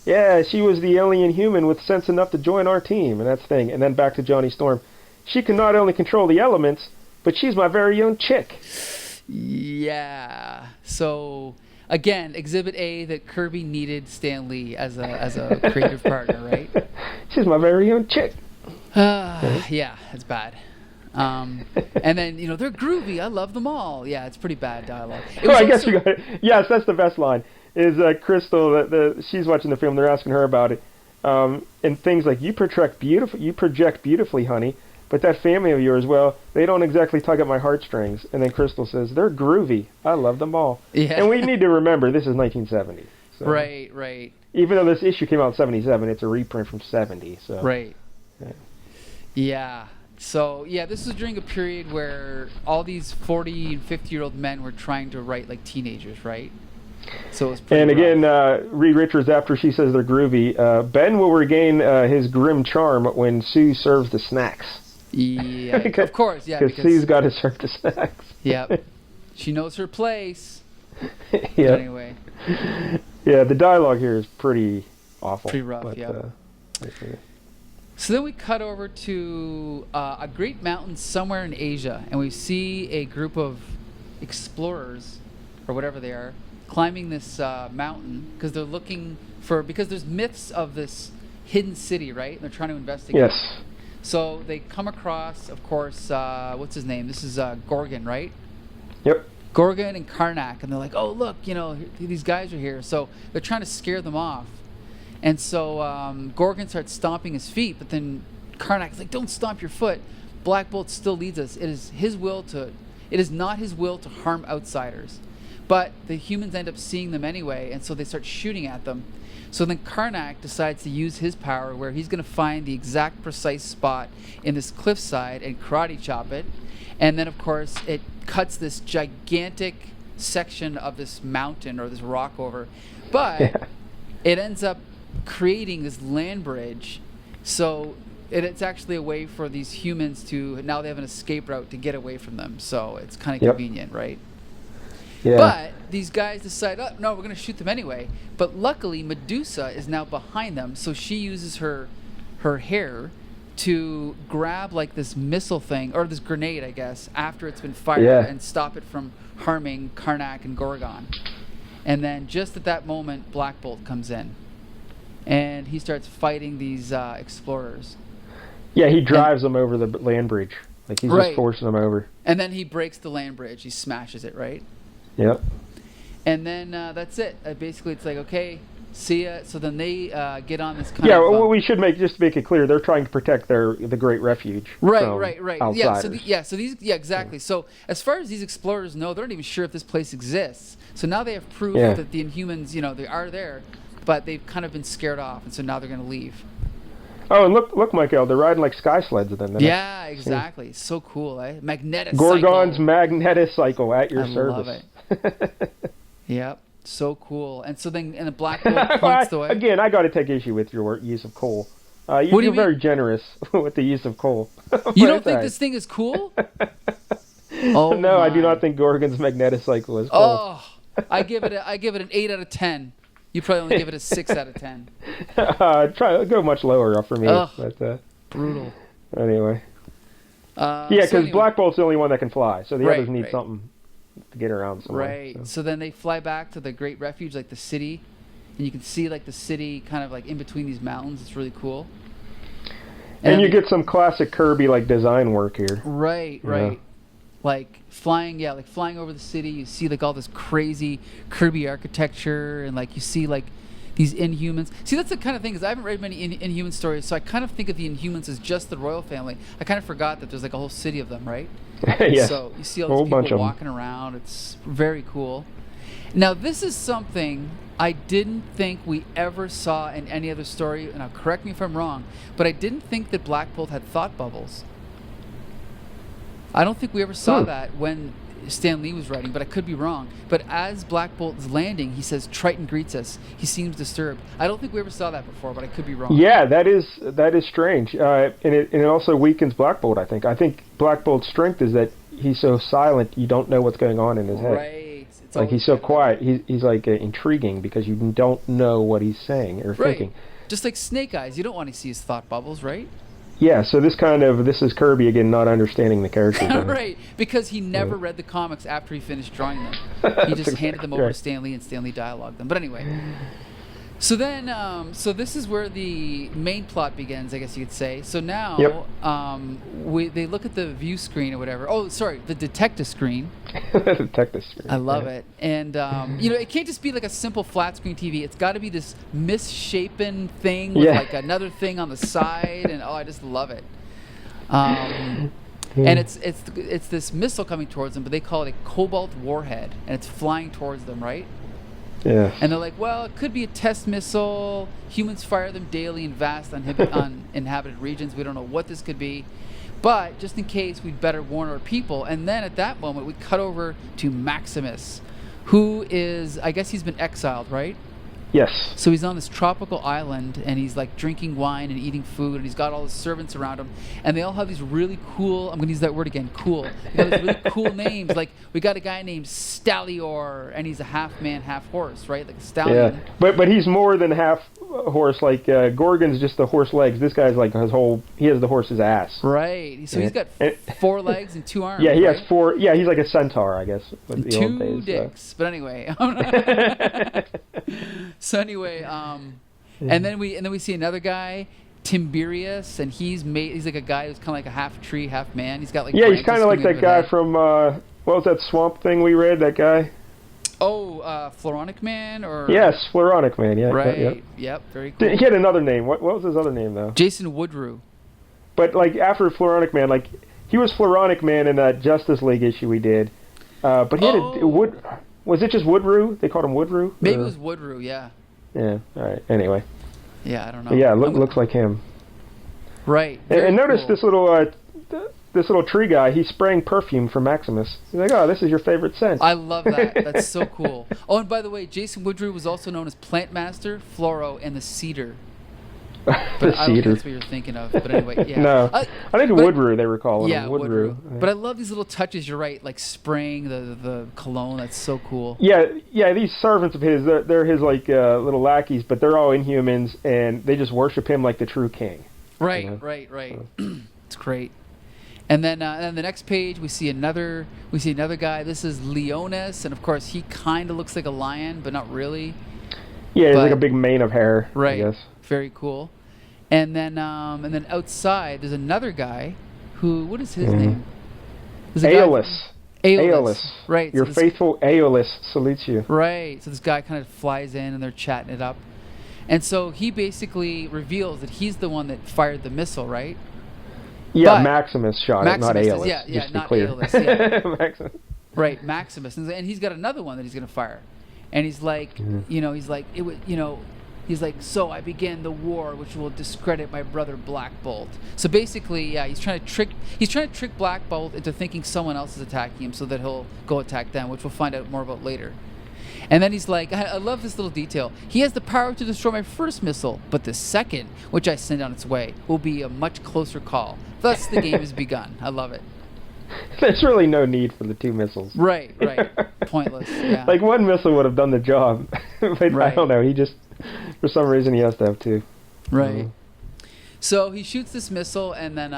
Yeah, she was the only Inhuman with sense enough to join our team, and that's the thing. And then back to Johnny Storm. She can not only control the elements, but she's my very own chick. Yeah. So... Again, Exhibit A that Kirby needed Stan Lee as a creative partner, right? She's my very own chick. Yeah, it's bad. And then, they're groovy. I love them all. Yeah, it's pretty bad dialogue. I guess you got it. Yes, that's the best line. Is Crystal, she's watching the film, they're asking her about it. And things like, you project beautifully, honey. But that family of yours, well, they don't exactly tug at my heartstrings. And then Crystal says, they're groovy. I love them all. Yeah. And we need to remember, this is 1970. So right. Even though this issue came out in 77, it's a reprint from 70. So. Right. Yeah. So, this was during a period where all these 40 and 50-year-old men were trying to write like teenagers, right? So it was pretty And again, rough. Reed Richards, after she says they're groovy, Ben will regain his grim charm when Sue serves the snacks. Yeah, of course, yeah. Because Sue's got to serve the snacks. Yep. She knows her place. Yeah. Anyway. Yeah, the dialogue here is pretty awful. Pretty rough, yeah. So then we cut over to a great mountain somewhere in Asia, and we see a group of explorers, or whatever they are, climbing this mountain because they're looking because there's myths of this hidden city, right? And they're trying to investigate. Yes. So they come across, of course, what's his name? This is Gorgon, right? Yep. Gorgon and Karnak, and they're like, oh, look, these guys are here. So they're trying to scare them off. And so Gorgon starts stomping his feet, but then Karnak's like, don't stomp your foot. Black Bolt still leads us. It is not his will to harm outsiders. But the humans end up seeing them anyway, and so they start shooting at them. So then Karnak decides to use his power where he's going to find the exact precise spot in this cliffside and karate chop it. And then, of course, it cuts this gigantic section of this mountain or this rock over. But it ends up creating this land bridge. So it's actually a way for these humans to, now they have an escape route to get away from them. So it's kind of convenient, right? Yeah. But these guys decide, oh, no, we're going to shoot them anyway. But luckily, Medusa is now behind them, so she uses her hair to grab like this missile thing, or this grenade, I guess, after it's been fired and stop it from harming Karnak and Gorgon. And then just at that moment, Black Bolt comes in. And he starts fighting these explorers. Yeah, he drives them over the land bridge. Like he's just forcing them over. And then he breaks the land bridge. He smashes it, right? Yep. And then that's it. Basically, it's like, okay, see ya. So then they get on this kind of... Yeah, well, we should just to make it clear, they're trying to protect the Great Refuge. Right. Outsiders. Exactly. So as far as these explorers know, they're not even sure if this place exists. So now they have proof that the Inhumans, they are there, but they've kind of been scared off, and so now they're going to leave. Oh, and look, Mike-El, they're riding like sky sleds then. Yeah, exactly. Yeah. So cool, eh? Gorgon's Magneticycle at your service. I love it. Yep. So cool. And so then, and the Black Bolt points the way. Again, I got to take issue with your use of coal. You're very generous with the use of coal. You don't think this thing is cool? Oh no, I do not think Gorgon's Magneticycle is cool. Oh, I give it an 8 out of 10. You probably only give it a 6 out of 10. Go much lower for me. But, brutal. Anyway. Because Black Bolt's the only one that can fly, so the others need something to get around somewhere. Right. So then they fly back to the Great Refuge, like the city, and you can see like the city kind of like in between these mountains. It's really cool. And you get some classic Kirby like design work here. Right. Like flying over the city. You see like all this crazy Kirby architecture, and like you see like these Inhumans. See, that's the kind of thing, is I haven't read many Inhuman stories, so I kind of think of the Inhumans as just the royal family. I kind of forgot that there's like a whole city of them, right? Yes. So you see all these people walking around. It's very cool. Now, this is something I didn't think we ever saw in any other story. Now, correct me if I'm wrong, but I didn't think that Black Bolt had thought bubbles. I don't think we ever saw that when Stan Lee was writing, but I could be wrong. But as Black Bolt is landing, he says, "Triton greets us." He seems disturbed. I don't think we ever saw that before, but I could be wrong. Yeah, that is strange, and it also weakens Black Bolt. I think Black Bolt's strength is that he's so silent, you don't know what's going on in his head. Right. It's like he's so quiet. He's like intriguing because you don't know what he's saying or thinking. Just like Snake Eyes, you don't want to see his thought bubbles, right? Yeah, so this is Kirby again not understanding the characters. Right, because he never read the comics after he finished drawing them. He just handed them over to Stan Lee, and Stan Lee dialogued them. But anyway, so then, so this is where the main plot begins, I guess you could say. So now, they look at the view screen or whatever. Oh, sorry, the detective screen. Detective screen. I love it. And, it can't just be like a simple flat screen TV. It's got to be this misshapen thing with like another thing on the side. And, I just love it. And it's this missile coming towards them, but they call it a cobalt warhead. And it's flying towards them, right? Yeah. And they're like, well, it could be a test missile. Humans fire them daily in vast uninhabited regions. We don't know what this could be. But just in case, we'd better warn our people. And then at that moment, we cut over to Maximus, who is, I guess he's been exiled, right? Yes. So he's on this tropical island, and he's like drinking wine and eating food, and he's got all his servants around him, and they all have these really cool, I'm going to use that word again, cool. They got these really cool names. Like, we got a guy named Stallior, and he's a half man, half horse, right? Like a stallion. Yeah, but he's more than half horse. Like, Gorgon's just the horse legs. This guy's like he has the horse's ass. Right. So he's got 4 legs and 2 arms. Yeah, he has 4. Yeah, he's like a centaur, I guess. And 2 dicks. So. But anyway. So anyway, and then we see another guy, Tiberius, and he's like a guy who's kind of like a half tree, half man. He's got like he's kind of like that guy from what was that swamp thing we read? That guy. Oh, Floronic Man, or yes, Floronic Man. Yeah. Right. Yep. Very cool. He had another name. What was his other name though? Jason Woodrue. But like after Floronic Man, like he was Floronic Man in that Justice League issue we did. But he had a Wood. Was it just Woodrue? They called him Woodrue? Maybe it was Woodrue, yeah. Yeah, all right. Anyway. Yeah, I don't know. But yeah, looks like him. Right. And notice this little tree guy, he's spraying perfume for Maximus. He's like, oh, this is your favorite scent. I love that. That's so cool. Oh, and by the way, Jason Woodrue was also known as Plant Master, Floro, and the Cedar. But I don't think that's what you're thinking of. But anyway, yeah. No, I think Woodrue they were calling him. Woodrue. But I love these little touches. You're right, like spraying the cologne. That's so cool. Yeah. These servants of his, they're his like little lackeys, but they're all Inhumans, and they just worship him like the true king. Right, you know? right. It's great. And then the next page we see another guy. This is Leonis, and of course he kind of looks like a lion, but not really. Yeah, he's like a big mane of hair. Right. I guess. Very cool. And then outside there's another guy what is his name? Aeolus. Aeolus. Right. Your faithful Aeolus salutes you. Right. So this guy kind of flies in and they're chatting it up. And so he basically reveals that he's the one that fired the missile, right? Yeah, but Maximus shot it, not Aeolus. Yeah, not Aeolus. Yeah. Maximus. Right, Maximus. And he's got another one that he's going to fire. And he's like, he's like, so I began the war which will discredit my brother Black Bolt. So basically, yeah, he's trying to trick Black Bolt into thinking someone else is attacking him so that he'll go attack them, which we'll find out more about later. And then he's like, I love this little detail. He has the power to destroy my first missile, but the second, which I send on its way, will be a much closer call. Thus, the game has begun. I love it. There's really no need for the two missiles. Right. Pointless, yeah. Like, one missile would have done the job. But right. I don't know, he just, for some reason, he has to have two. Right. So he shoots this missile, and then,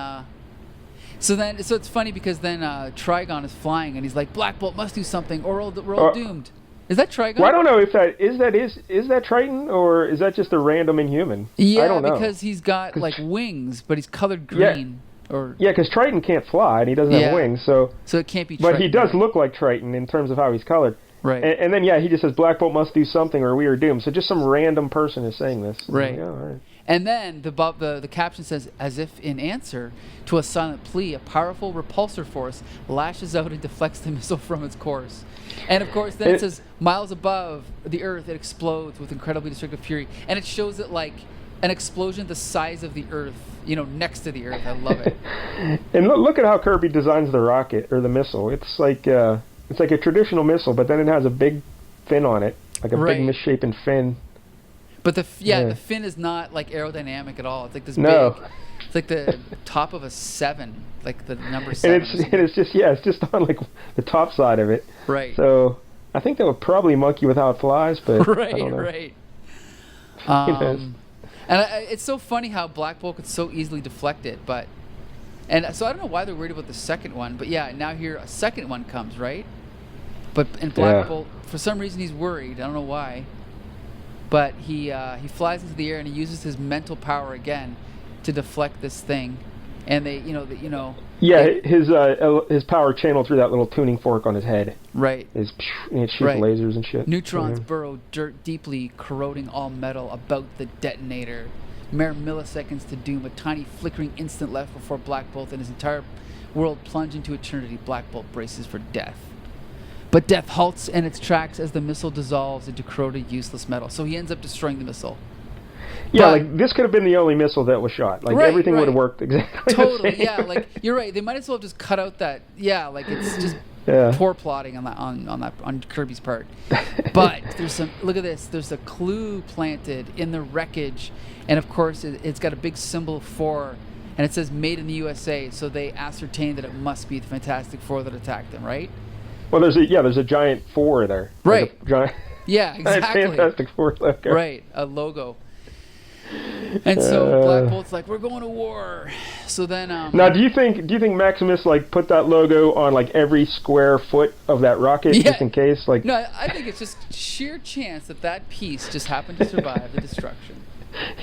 so it's funny because then Trigon is flying, and he's like, Black Bolt must do something, or we're all doomed. Is that Trigon? Well, I don't know if that is that Triton, or is that just a random Inhuman? Yeah, I don't know. Because he's got like wings, but he's colored green. Yeah, because Triton can't fly and he doesn't have wings, so it can't be Triton. But he does look like Triton in terms of how he's colored. Right. And then he just says Black Bolt must do something or we are doomed. So just some random person is saying this. Right. Yeah, all right. And then the caption says, as if in answer to a silent plea, a powerful repulsor force lashes out and deflects the missile from its course. And of course, then it says, miles above the Earth, it explodes with incredibly destructive fury. And it shows it like an explosion the size of the Earth, next to the Earth. I love it. And look at how Kirby designs the rocket or the missile. It's like a traditional missile, but then it has a big fin on it, like a big misshapen fin. But the fin is not like aerodynamic at all. It's like this big. It's like the top of a 7, like the number 7. And it's just on like the top side of it. Right. So I think that would probably monkey with how it flies, but I don't know. Right. And it's so funny how Black Bolt could so easily deflect it, and so I don't know why they're worried about the second one, but now here a second one comes, right? And Black Bolt, for some reason, he's worried. I don't know why, but he flies into the air and he uses his mental power again to deflect this thing, and his power channeled through that little tuning fork on his head. Right. It shoots lasers and shit. Neutrons burrow dirt deeply, corroding all metal about the detonator. Mere milliseconds to doom, a tiny flickering instant left before Black Bolt and his entire world plunge into eternity. Black Bolt braces for death. But death halts in its tracks as the missile dissolves into corroded, useless metal. So he ends up destroying the missile. Yeah, like this could have been the only missile that was shot. Like everything would have worked exactly totally, the same. Yeah, like you're right. They might as well have just cut out that. Yeah, like it's just poor plotting on Kirby's part. But look at this. There's a clue planted in the wreckage, and of course it's got a big symbol for, and it says "Made in the USA." So they ascertained that it must be the Fantastic Four that attacked them, right? Well, there's a giant 4 there. Right. Like giant, yeah, exactly. Fantastic Four logo. Right, a logo. And so Black Bolt's like, we're going to war. So then now do you think Maximus like put that logo on like every square foot of that rocket just in case? Like no, I think it's just sheer chance that piece just happened to survive the destruction.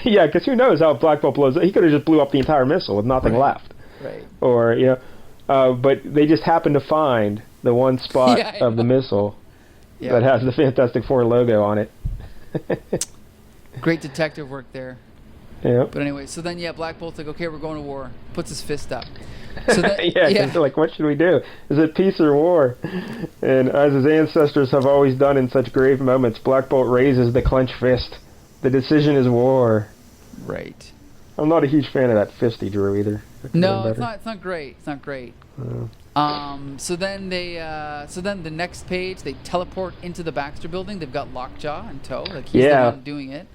Yeah, because who knows how Black Bolt blows up. He could have just blew up the entire missile with nothing left. Right. Or but they just happened to find the one spot of the missile that has the Fantastic Four logo on it. Great detective work there. Yeah. But anyway, so then Black Bolt's like, okay, we're going to war. Puts his fist up. So then, like, what should we do? Is it peace or war? And as his ancestors have always done in such grave moments, Black Bolt raises the clenched fist. The decision is war. Right. I'm not a huge fan of that fist he drew either. No, it's not great. It's not great. So then the next page they teleport into the Baxter building. They've got Lockjaw in tow. Like he's the one doing it.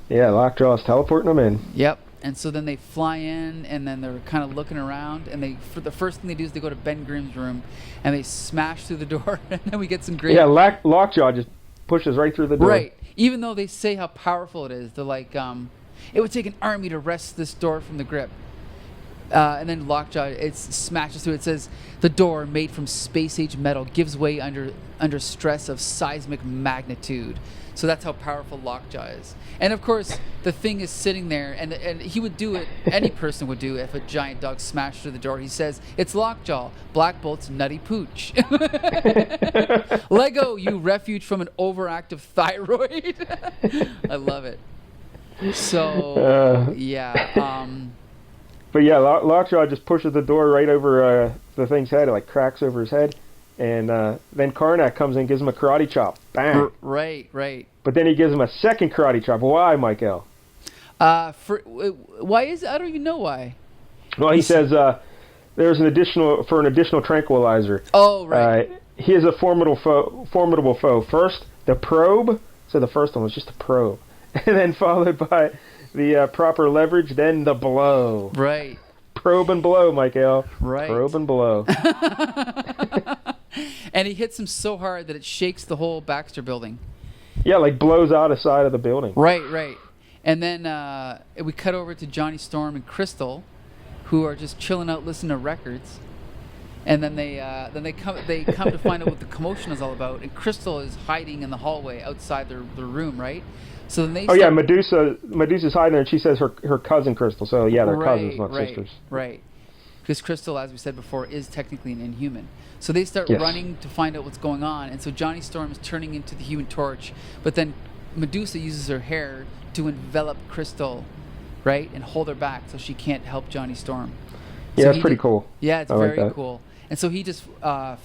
Yeah, Lockjaw's teleporting them in. Yep. And so then they fly in, and then they're kind of looking around, and for the first thing they do is they go to Ben Grimm's room, and they smash through the door, and then we get some great. Yeah, Lockjaw just pushes right through the door. Right. Even though they say how powerful it is, they're like, it would take an army to wrest this door from the grip. And then Lockjaw, it smashes through. It says, the door, made from space-age metal, gives way under stress of seismic magnitude. So that's how powerful Lockjaw is. And of course, the thing is sitting there, and he would do it, any person would do it if a giant dog smashed through the door. He says, it's Lockjaw, Black Bolt's nutty pooch. Lego, you refuge from an overactive thyroid. I love it. So, yeah. But yeah, Lockjaw just pushes the door right over the thing's head. It like cracks over his head. And then Karnak comes in and gives him a karate chop. Bang. Right. But then he gives him a second karate chop. Why, Mike-El? Why is it? I don't even know why. Well, he says there's an additional tranquilizer. Oh, right. He is a formidable foe. First, the probe. So the first one was just a probe. And then followed by the proper leverage, then the blow. Right. Probe and blow, Mike-El. Right. Probe and blow. And he hits him so hard that it shakes the whole Baxter building. Yeah, like blows out a side of the building. Right. And then we cut over to Johnny Storm and Crystal, who are just chilling out, listening to records. And then they come to find out what the commotion is all about. And Crystal is hiding in the hallway outside their room, right? So then they. Oh yeah, Medusa's hiding there, and she says her cousin Crystal. So yeah, they're cousins, not sisters. Right. Because Crystal, as we said before, is technically an Inhuman. So they start running to find out what's going on, and so Johnny Storm is turning into the Human Torch, but then Medusa uses her hair to envelop Crystal, right, and hold her back so she can't help Johnny Storm. Yeah, that's pretty cool. Yeah, it's very cool. And so he just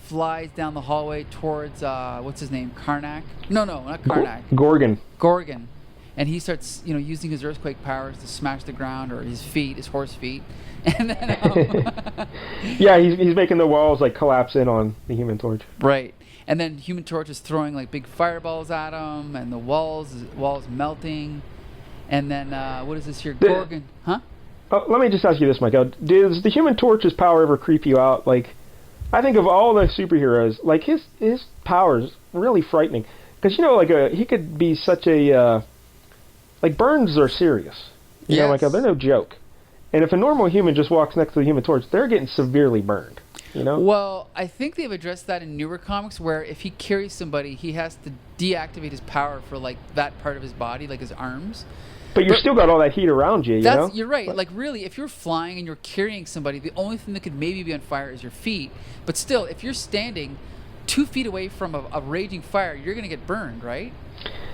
flies down the hallway towards, what's his name, Karnak? No, not Karnak. Gorgon. And he starts, using his earthquake powers to smash the ground, or his horse feet. And then, yeah, he's making the walls like collapse in on the Human Torch. Right. And then Human Torch is throwing like big fireballs at him, and the walls melting. And then what is this here? Gorgon, huh? Let me just ask you this, Mike-El. Does the Human Torch's power ever creep you out? Like, I think of all the superheroes, like his powers really frightening, because he could be such a like burns are serious. You know, Mike-El, they're no joke. And if a normal human just walks next to the Human Torch, they're getting severely burned. Well, I think they've addressed that in newer comics, where if he carries somebody, he has to deactivate his power for like that part of his body, like his arms. But you've still got all that heat around you, You're right. Like, really, if you're flying and you're carrying somebody, the only thing that could maybe be on fire is your feet. But still, if you're standing 2 feet away from a raging fire, you're going to get burned, right?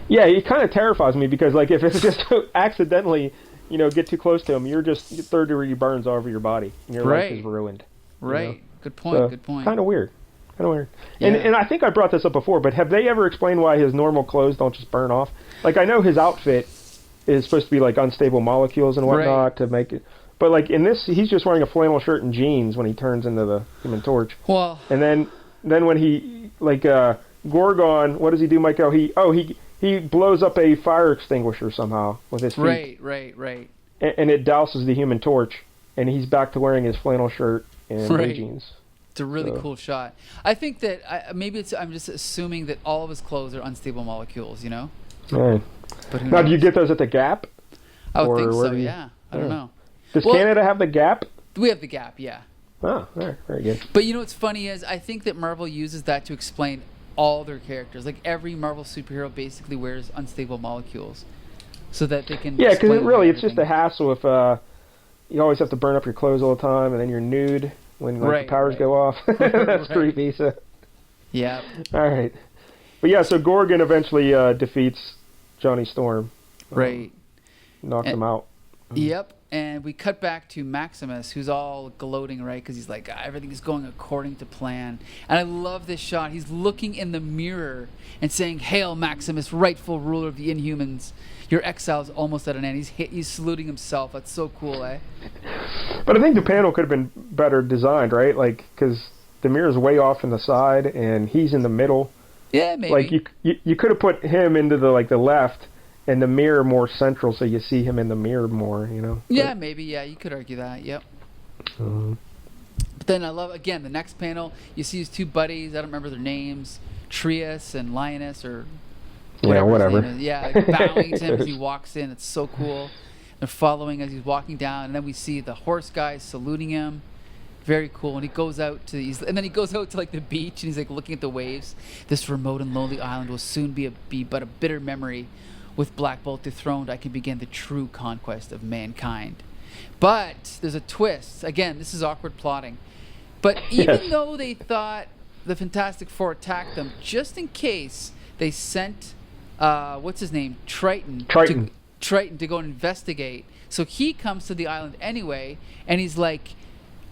Yeah, it kind of terrifies me, because like if it's just accidentally, get too close to him, you're just third-degree burns all over your body, and your life is ruined. Right. Good point. Kind of weird. Yeah. And I think I brought this up before, but have they ever explained why his normal clothes don't just burn off? Like, I know his outfit is supposed to be like unstable molecules and whatnot to make it, but like in this, he's just wearing a flannel shirt and jeans when he turns into the Human Torch. Well, and then when he Gorgon, what does he do, Mike-El? He blows up a fire extinguisher somehow with his feet. Right. And it douses the Human Torch, and he's back to wearing his flannel shirt and blue jeans. It's a really cool shot. I think that I'm just assuming that all of his clothes are unstable molecules, Right. But now, do you get those at the Gap? I would think so, yeah. I don't know. Does Canada have the Gap? We have the Gap, yeah. Oh, all right. Very good. But what's funny is I think that Marvel uses that to explain all their characters. Like, every Marvel superhero basically wears unstable molecules so that they can... Yeah, because it's just a hassle if you always have to burn up your clothes all the time, and then you're nude when the powers go off. That's creepy. So. Yeah. All right. But yeah, so Gorgon eventually defeats Johnny Storm. Right. Knocks him out. Yep. And we cut back to Maximus, who's all gloating, right? Because he's like, everything is going according to plan. And I love this shot. He's looking in the mirror and saying, "Hail, Maximus, rightful ruler of the Inhumans. Your exile is almost at an end." He's saluting himself. That's so cool, eh? But I think the panel could have been better designed, right? Like, because the mirror's way off in the side, and he's in the middle. Yeah, maybe. Like, you could have put him into the left, and the mirror more central, so you see him in the mirror more, Yeah, maybe. Yeah, you could argue that. Yep. But then I love, again, the next panel. You see his two buddies. I don't remember their names. Trius and Lioness, or whatever. Yeah, whatever. Yeah, like bowing to him as he walks in. It's so cool. They're following as he's walking down, and then we see the horse guy saluting him. Very cool. And he goes out to and then he goes out to like the beach, and he's like looking at the waves. This remote and lonely island will soon be but a bitter memory. With Black Bolt dethroned, I can begin the true conquest of mankind. But there's a twist. Again, this is awkward plotting. But even though they thought the Fantastic Four attacked them, just in case, they sent what's his name, Triton to go and investigate. So he comes to the island anyway, and he's like,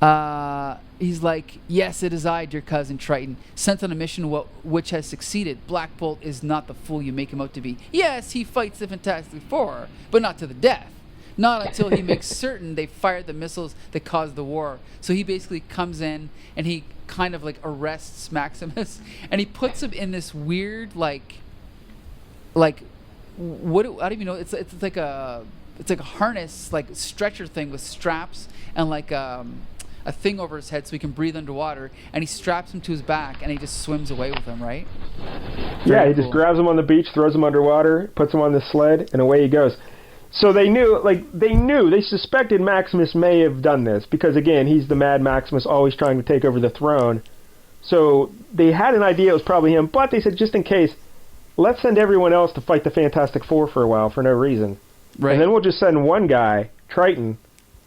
yes, it is I, dear cousin Triton, sent on a mission which has succeeded. Black Bolt is not the fool you make him out to be. Yes, he fights the Fantastic Four, but not to the death. Not until he makes certain they fired the missiles that caused the war. So he basically comes in and he kind of like arrests Maximus, and he puts him in this weird like what I don't even know. It's like a harness, like stretcher thing with straps and like a thing over his head so he can breathe underwater, and he straps him to his back and he just swims away with him, right? He just grabs him on the beach, throws him underwater, puts him on the sled, and away he goes. So they suspected Maximus may have done this because, again, he's the Mad Maximus, always trying to take over the throne. So they had an idea it was probably him, but they said, just in case, let's send everyone else to fight the Fantastic Four for a while for no reason. Right. And then we'll just send one guy, Triton,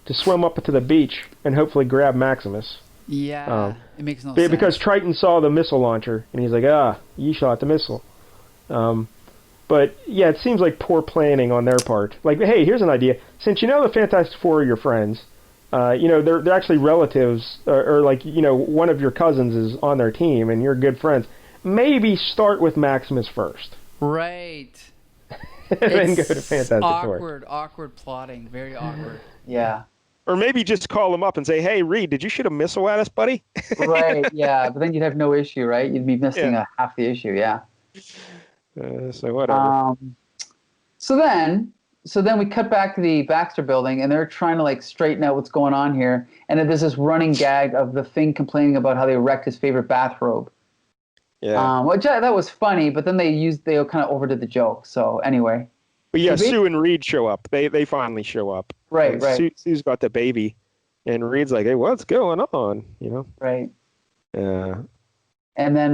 to swim up to the beach and hopefully grab Maximus. Yeah, it makes no sense. Because Triton saw the missile launcher, and he's like, you shot the missile. But, yeah, it seems like poor planning on their part. Like, hey, here's an idea. Since you know the Fantastic Four are your friends, they're actually relatives, or one of your cousins is on their team, and you're good friends. Maybe start with Maximus first. Right. And then go to Fantastic Four. Awkward plotting. Very awkward. Yeah. Or maybe just call him up and say, hey, Reed, did you shoot a missile at us, buddy? Right, yeah. But then you'd have no issue, right? You'd be missing half the issue, yeah. So whatever. So then we cut back to the Baxter building, and they're trying to like straighten out what's going on here. And then there's this running gag of the Thing complaining about how they wrecked his favorite bathrobe. Yeah. Which that was funny, but then they kind of overdid the joke. So anyway. But yeah, Sue and Reed show up. They finally show up. Right, right. Sue's got the baby, and Reed's like, hey, what's going on? Right. Yeah. And then.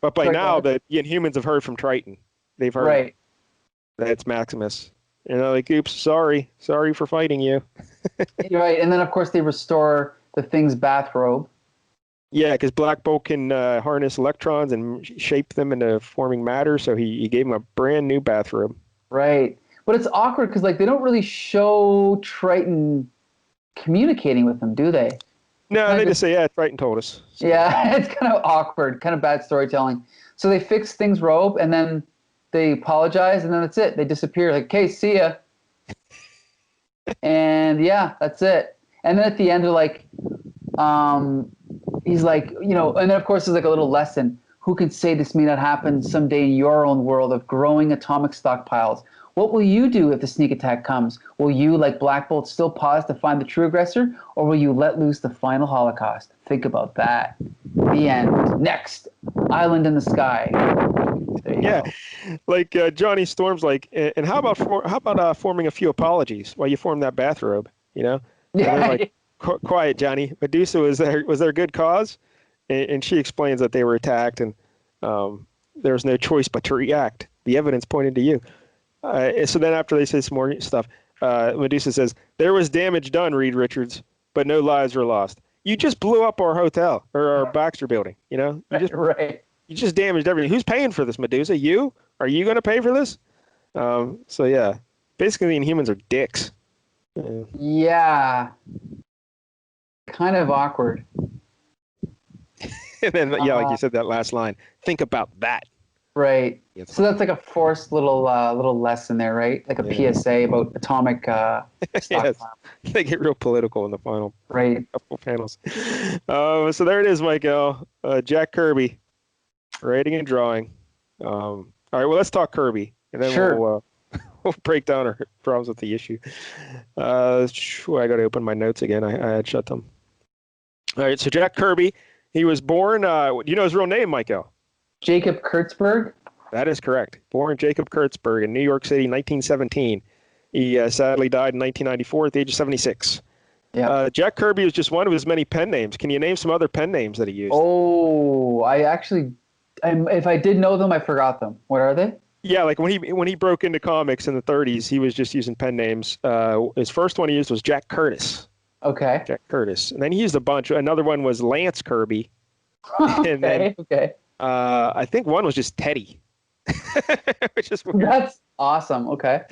But by now, the Inhumans have heard from Triton. They've heard that it's Maximus. And they're like, oops, sorry for fighting you. Right, and then, of course, they restore the Thing's bathrobe. Yeah, because Black Bolt can harness electrons and shape them into forming matter, so he gave him a brand new bathrobe. Right. But it's awkward because they don't really show Triton communicating with them, do they? No, they just say, Triton told us. So. Yeah, it's kind of awkward, kind of bad storytelling. So they fix Thing's robe, and then they apologize, and then that's it. They disappear. Like, okay, see ya. And yeah, that's it. And then at the end, they're like, he's like, and then of course there's like a little lesson. Who can say this may not happen someday in your own world of growing atomic stockpiles? What will you do if the sneak attack comes? Will you, like Black Bolt, still pause to find the true aggressor, or will you let loose the final Holocaust? Think about that. The end. Next, Island in the Sky. There you go. Like Johnny Storm's like, and how about forming a few apologies while you form that bathrobe? Yeah. Like, quiet, Johnny. Medusa was there a good cause? And she explains that they were attacked, and there was no choice but to react. The evidence pointed to you. So then after they say some more stuff, Medusa says, there was damage done, Reed Richards, but no lives were lost. You just blew up our hotel, or our Baxter building, You just damaged everything. Who's paying for this, Medusa? You? Are you going to pay for this? So yeah, basically the Inhumans are dicks. Yeah. Kind of awkward. And then, like you said, that last line, think about that. Right. So that's like a forced little lesson there, right? Like a PSA about atomic yes. They get real political in the final couple panels. So there it is, Mike-El. Jack Kirby, writing and drawing. All right, well, let's talk Kirby, and then we'll break down our problems with the issue. I got to open my notes again. I had shut them. All right, so Jack Kirby, he was born, do you know his real name, Mike-El? Jacob Kurtzberg? That is correct. Born Jacob Kurtzberg in New York City, 1917. He sadly died in 1994 at the age of 76. Yeah. Jack Kirby was just one of his many pen names. Can you name some other pen names that he used? Oh, if I did know them, I forgot them. What are they? Yeah, like when he broke into comics in the 30s, he was just using pen names. His first one he used was Jack Curtis. Okay. Jack Curtis. And then he used a bunch. Another one was Lance Kirby. And then, okay. I think one was just Teddy. Which is weird. That's awesome. Okay.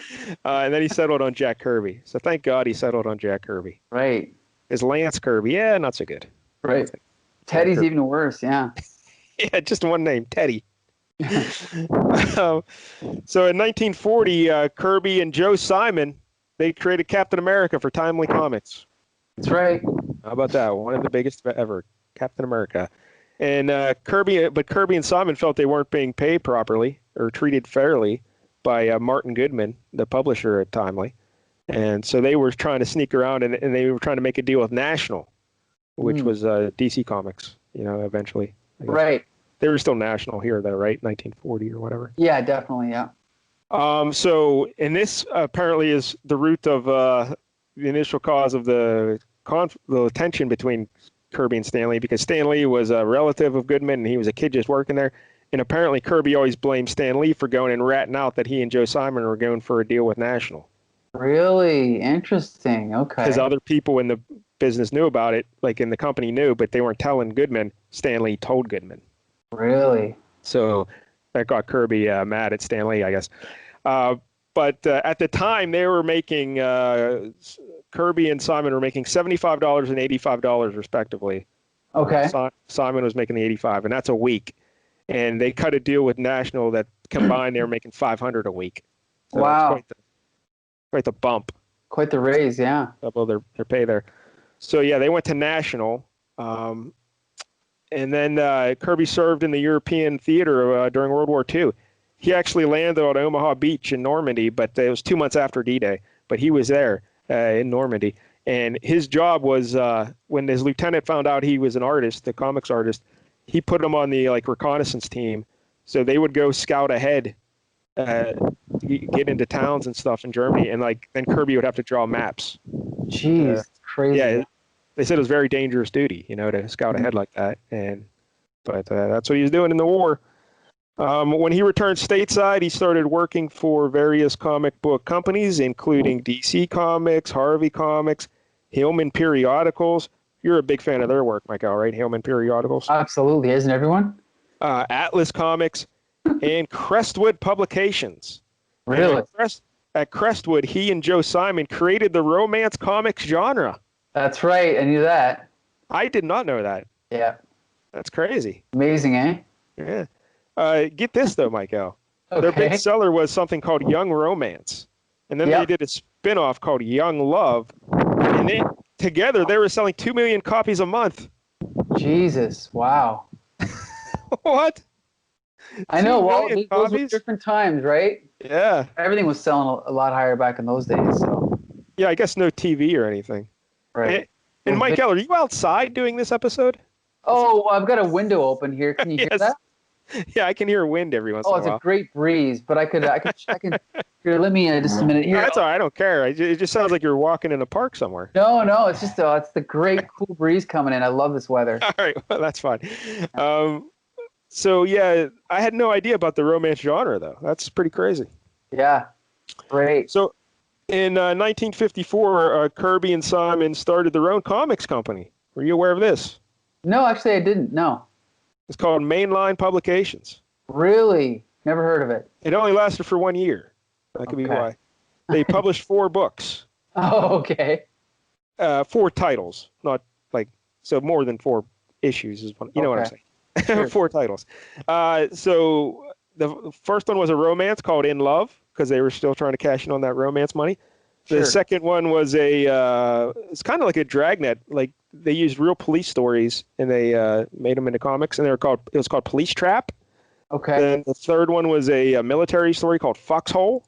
And then he settled on Jack Kirby. So thank God he settled on Jack Kirby. Right. His Lance Kirby, yeah, not so good. Right. Teddy's even worse, yeah. Yeah, just one name, Teddy. So in 1940, Kirby and Joe Simon, they created Captain America for Timely Comics. That's right. How about that? One of the biggest ever, Captain America. And Kirby and Simon felt they weren't being paid properly or treated fairly by Martin Goodman, the publisher at Timely. And so they were trying to sneak around and they were trying to make a deal with National, which was DC Comics, eventually. Right. They were still National here, though, right? 1940 or whatever. Yeah, definitely, yeah. And this apparently is the root of the initial cause of the tension between Kirby and Stan Lee, because Stan Lee was a relative of Goodman and he was a kid just working there. And apparently Kirby always blamed Stan Lee for going and ratting out that he and Joe Simon were going for a deal with National. Really interesting. Okay. Because other people in the business knew about it, like in the company knew, but they weren't telling Goodman. Stan Lee told Goodman. Really? So that got Kirby mad at Stan Lee, I guess. But at the time, they were making Kirby and Simon were making $75 and $85 respectively. Okay. Simon was making the 85, and that's a week. And they cut a deal with National that combined they were making $500 a week. So wow. Quite the bump. Quite the raise, yeah. Double their pay there. So yeah, they went to National. And then Kirby served in the European theater during World War II. He actually landed on Omaha Beach in Normandy, but it was 2 months after D-Day. But he was there in Normandy. And his job was, when his lieutenant found out he was an artist, the comics artist, he put him on the reconnaissance team. So they would go scout ahead, get into towns and stuff in Germany. And then Kirby would have to draw maps. Jeez, crazy. Yeah. They said it was a very dangerous duty, to scout ahead like that. But that's what he was doing in the war. When he returned stateside, he started working for various comic book companies, including DC Comics, Harvey Comics, Hillman Periodicals. You're a big fan of their work, Mike-El, right? Hillman Periodicals. Absolutely. Isn't everyone? Atlas Comics and Crestwood Publications. Really? At Crestwood, he and Joe Simon created the romance comics genre. That's right. I knew that. I did not know that. Yeah. That's crazy. Amazing, eh? Yeah. Get this, though, Mike-El. Okay. Their big seller was something called Young Romance. And then they did a spin-off called Young Love. And together, they were selling 2 million copies a month. Jesus. Wow. What? I know. Well, those were copies? different times, right? Yeah. Everything was selling a lot higher back in those days. So. Yeah, I guess no TV or anything. Right. And Mike-El, are you outside doing this episode? Oh, well, I've got a window open here. Can you hear that? Yeah, I can hear wind every once in a while. Oh, it's a great breeze, but I can here, let me just a minute here. No, that's all right. I don't care. It just sounds like you're walking in a park somewhere. No, it's just it's the great cool breeze coming in. I love this weather. All right, well, that's fine. So yeah, I had no idea about the romance genre though. That's pretty crazy. Yeah, great. So in 1954, Kirby and Simon started their own comics company. Were you aware of this? No, actually, I didn't. No. It's called Mainline Publications. Really? Never heard of it. It only lasted for 1 year. That could be why. They published 4 books. Oh, okay. 4 titles, so more than 4 issues is what I'm saying. Sure. 4 titles. So the first one was a romance called In Love, because they were still trying to cash in on that romance money. The second one was it's kind of like a dragnet. Like they used real police stories and they made them into comics, and it was called Police Trap. Okay. Then the third one was a military story called Foxhole.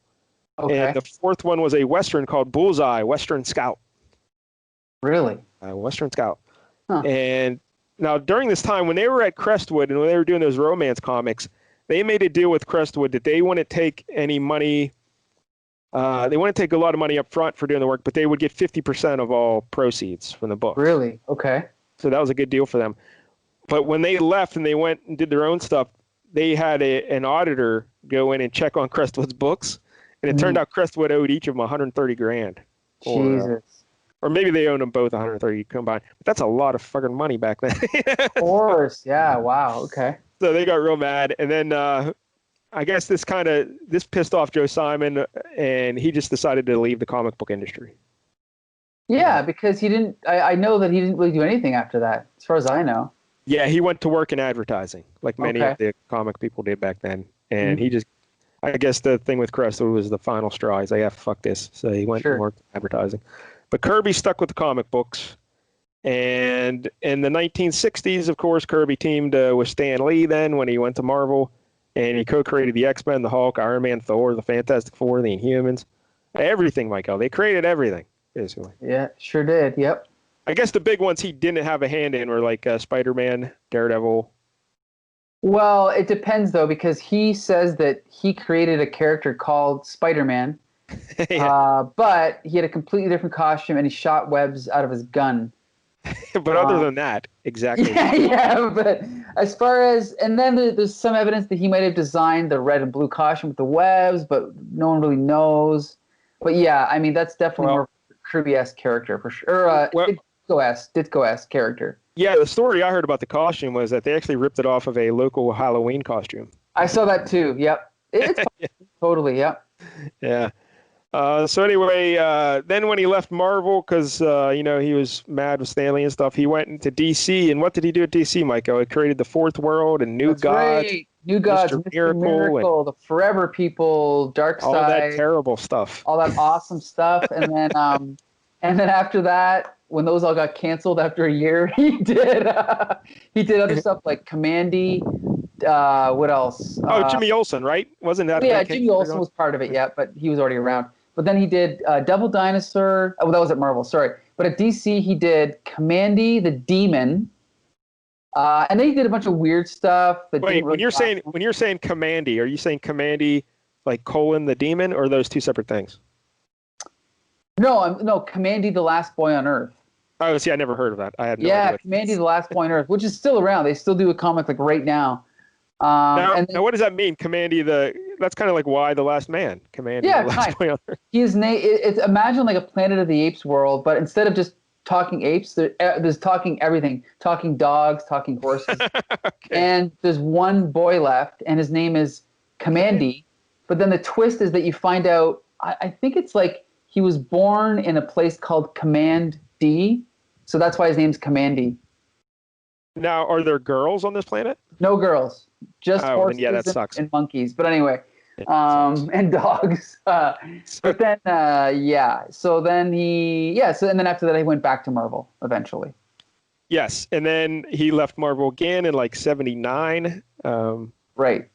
Okay. And the fourth one was a Western called Bullseye, Western Scout. Really? Western Scout. Huh. And now during this time, when they were at Crestwood and when they were doing those romance comics, they made a deal with Crestwood that they wouldn't take any money They wouldn't take a lot of money up front for doing the work, but they would get 50% of all proceeds from the book. Really? Okay. So that was a good deal for them. But when they left and they went and did their own stuff, they had an auditor go in and check on Crestwood's books, and it turned out Crestwood owed each of them 130 grand. Jesus. Or maybe they owned them both 130 combined. But that's a lot of fucking money back then. Of course. Yeah. Wow. Okay. So they got real mad, and then I guess this pissed off Joe Simon, and he just decided to leave the comic book industry. Yeah, because he didn't. I know that he didn't really do anything after that, as far as I know. Yeah, he went to work in advertising, like many of the comic people did back then. And he just, I guess the thing with Crestwood was the final straw. He's like, yeah, fuck this. So he went to work in advertising. But Kirby stuck with the comic books. And in the 1960s, of course, Kirby teamed with Stan Lee then when he went to Marvel. And he co-created the X-Men, the Hulk, Iron Man, Thor, the Fantastic Four, the Inhumans. Everything, Mike-El. They created everything, basically. Yeah, sure did. Yep. I guess the big ones he didn't have a hand in were like Spider-Man, Daredevil. Well, it depends, though, because he says that he created a character called Spider-Man, but he had a completely different costume and he shot webs out of his gun. But other than that, exactly. Yeah, but as far as, and then there's some evidence that he might have designed the red and blue costume with the webs, but no one really knows. But yeah, I mean, that's definitely more Kirby-esque character for sure. Or Ditko-esque character. Yeah, the story I heard about the costume was that they actually ripped it off of a local Halloween costume. I saw that too. Yep. It's totally. Yep. Yeah. So anyway, then when he left Marvel, because he was mad with Stanley and stuff, he went into DC. And what did he do at DC, Michael? He created the Fourth World and New Gods, right. New Gods, Mr. Miracle, the Forever People, Dark Side, all that terrible stuff, all that awesome stuff, and then after that, when those all got canceled after a year, he did other stuff like Commandy. What else? Jimmy Olsen, right? Wasn't that? Yeah, Jimmy Olsen was part of it. Yeah, but he was already around. But then he did Devil Dinosaur. Oh, that was at Marvel. Sorry, but at DC he did Commandy the Demon, and then he did a bunch of weird stuff. Wait, when you're saying Commandy, are you saying Commandy like the demon, or are those two separate things? No, Commandy the Last Boy on Earth. Oh, see, I never heard of that. I had no idea. Commandy the Last Boy on Earth, which is still around. They still do a comic like right now. Now, what does that mean? Commandy that's kind of like Y the Last Man. Commandy the Last Boy on Earth. His name. It's imagine like a Planet of the Apes world, but instead of just talking apes, there's talking everything, talking dogs, talking horses, and there's one boy left, and his name is Commandy. But then the twist is that you find out. I think it's like he was born in a place called Command D, so that's why his name's Commandy. Now, are there girls on this planet? No girls, just horses that sucks. and monkeys. But anyway, and dogs. But then, So then and then after that, he went back to Marvel eventually. Yes, and then he left Marvel again in like '79. Right.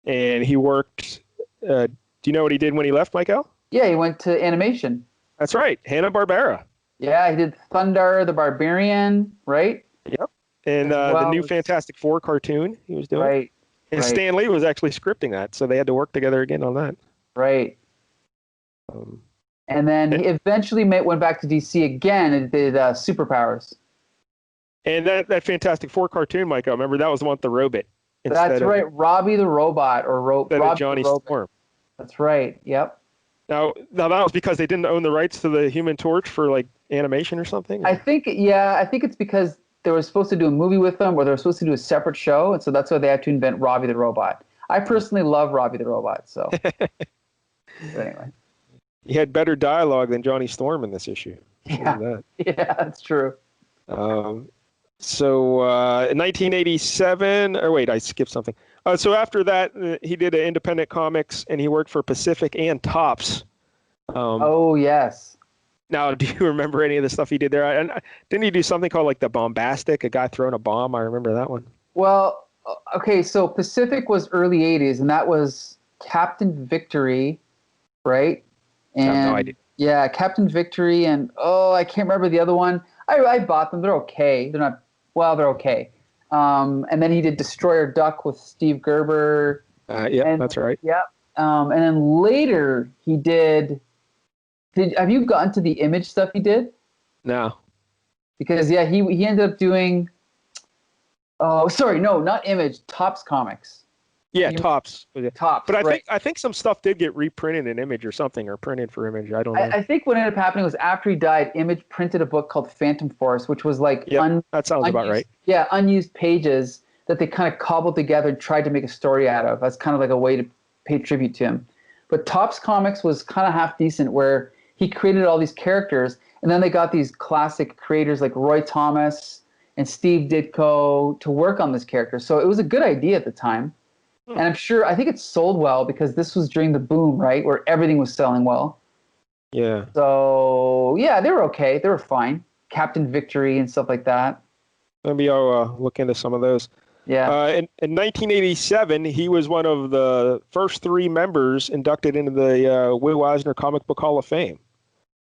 And he worked. Do you know what he did when he left, Mike-El? Yeah, he went to animation. That's right, Hanna-Barbera. Yeah, he did Thundar the Barbarian, right? Yep. And the new Fantastic Four cartoon he was doing. Right. And Stan Lee was actually scripting that, so they had to work together again on that. Right. And then he eventually went back to DC again and did Superpowers. And that Fantastic Four cartoon, Mike-El, remember that was the one with the robot. That's right, Robbie the Robot, or Robbie Johnny the Storm. That's right. Yep. Now that was because they didn't own the rights to the Human Torch for like animation or something. I think it's because they were supposed to do a movie with them, or they were supposed to do a separate show, and so that's why they had to invent Robbie the Robot. I personally love Robbie the Robot, so. But anyway. He had better dialogue than Johnny Storm in this issue. Yeah, that's true. So in 1987, or wait, I skipped something. So after that, he did independent comics, and he worked for Pacific and Topps. Oh, yes. Now, do you remember any of the stuff he did there? Didn't he do something called like the Bombastic, a guy throwing a bomb? I remember that one. Well, okay, so Pacific was early 80s, and that was Captain Victory, right? And I have no idea. Yeah, Captain Victory, and I can't remember the other one. I bought them. They're okay. They're okay. And then he did Destroyer Duck with Steve Gerber. That's right. Yeah. And then later he did. Have you gotten to the Image stuff he did? No. Because he ended up doing. Oh, sorry, no, not Image. Topps Comics. Yeah, Topps. Topps. But I think some stuff did get reprinted in Image or something, or printed for Image. I don't know. I think what ended up happening was after he died, Image printed a book called Phantom Force, which was like that sounds about right. Yeah, unused pages that they kind of cobbled together and tried to make a story out of. That's kind of like a way to pay tribute to him. But Topps Comics was kind of half decent, where he created all these characters, and then they got these classic creators like Roy Thomas and Steve Ditko to work on this character. So it was a good idea at the time. And I think it sold well because this was during the boom, right, where everything was selling well. Yeah. So, yeah, they were okay. They were fine. Captain Victory and stuff like that. Maybe I'll look into some of those. Yeah. In 1987, he was one of the first 3 members inducted into the Will Eisner Comic Book Hall of Fame.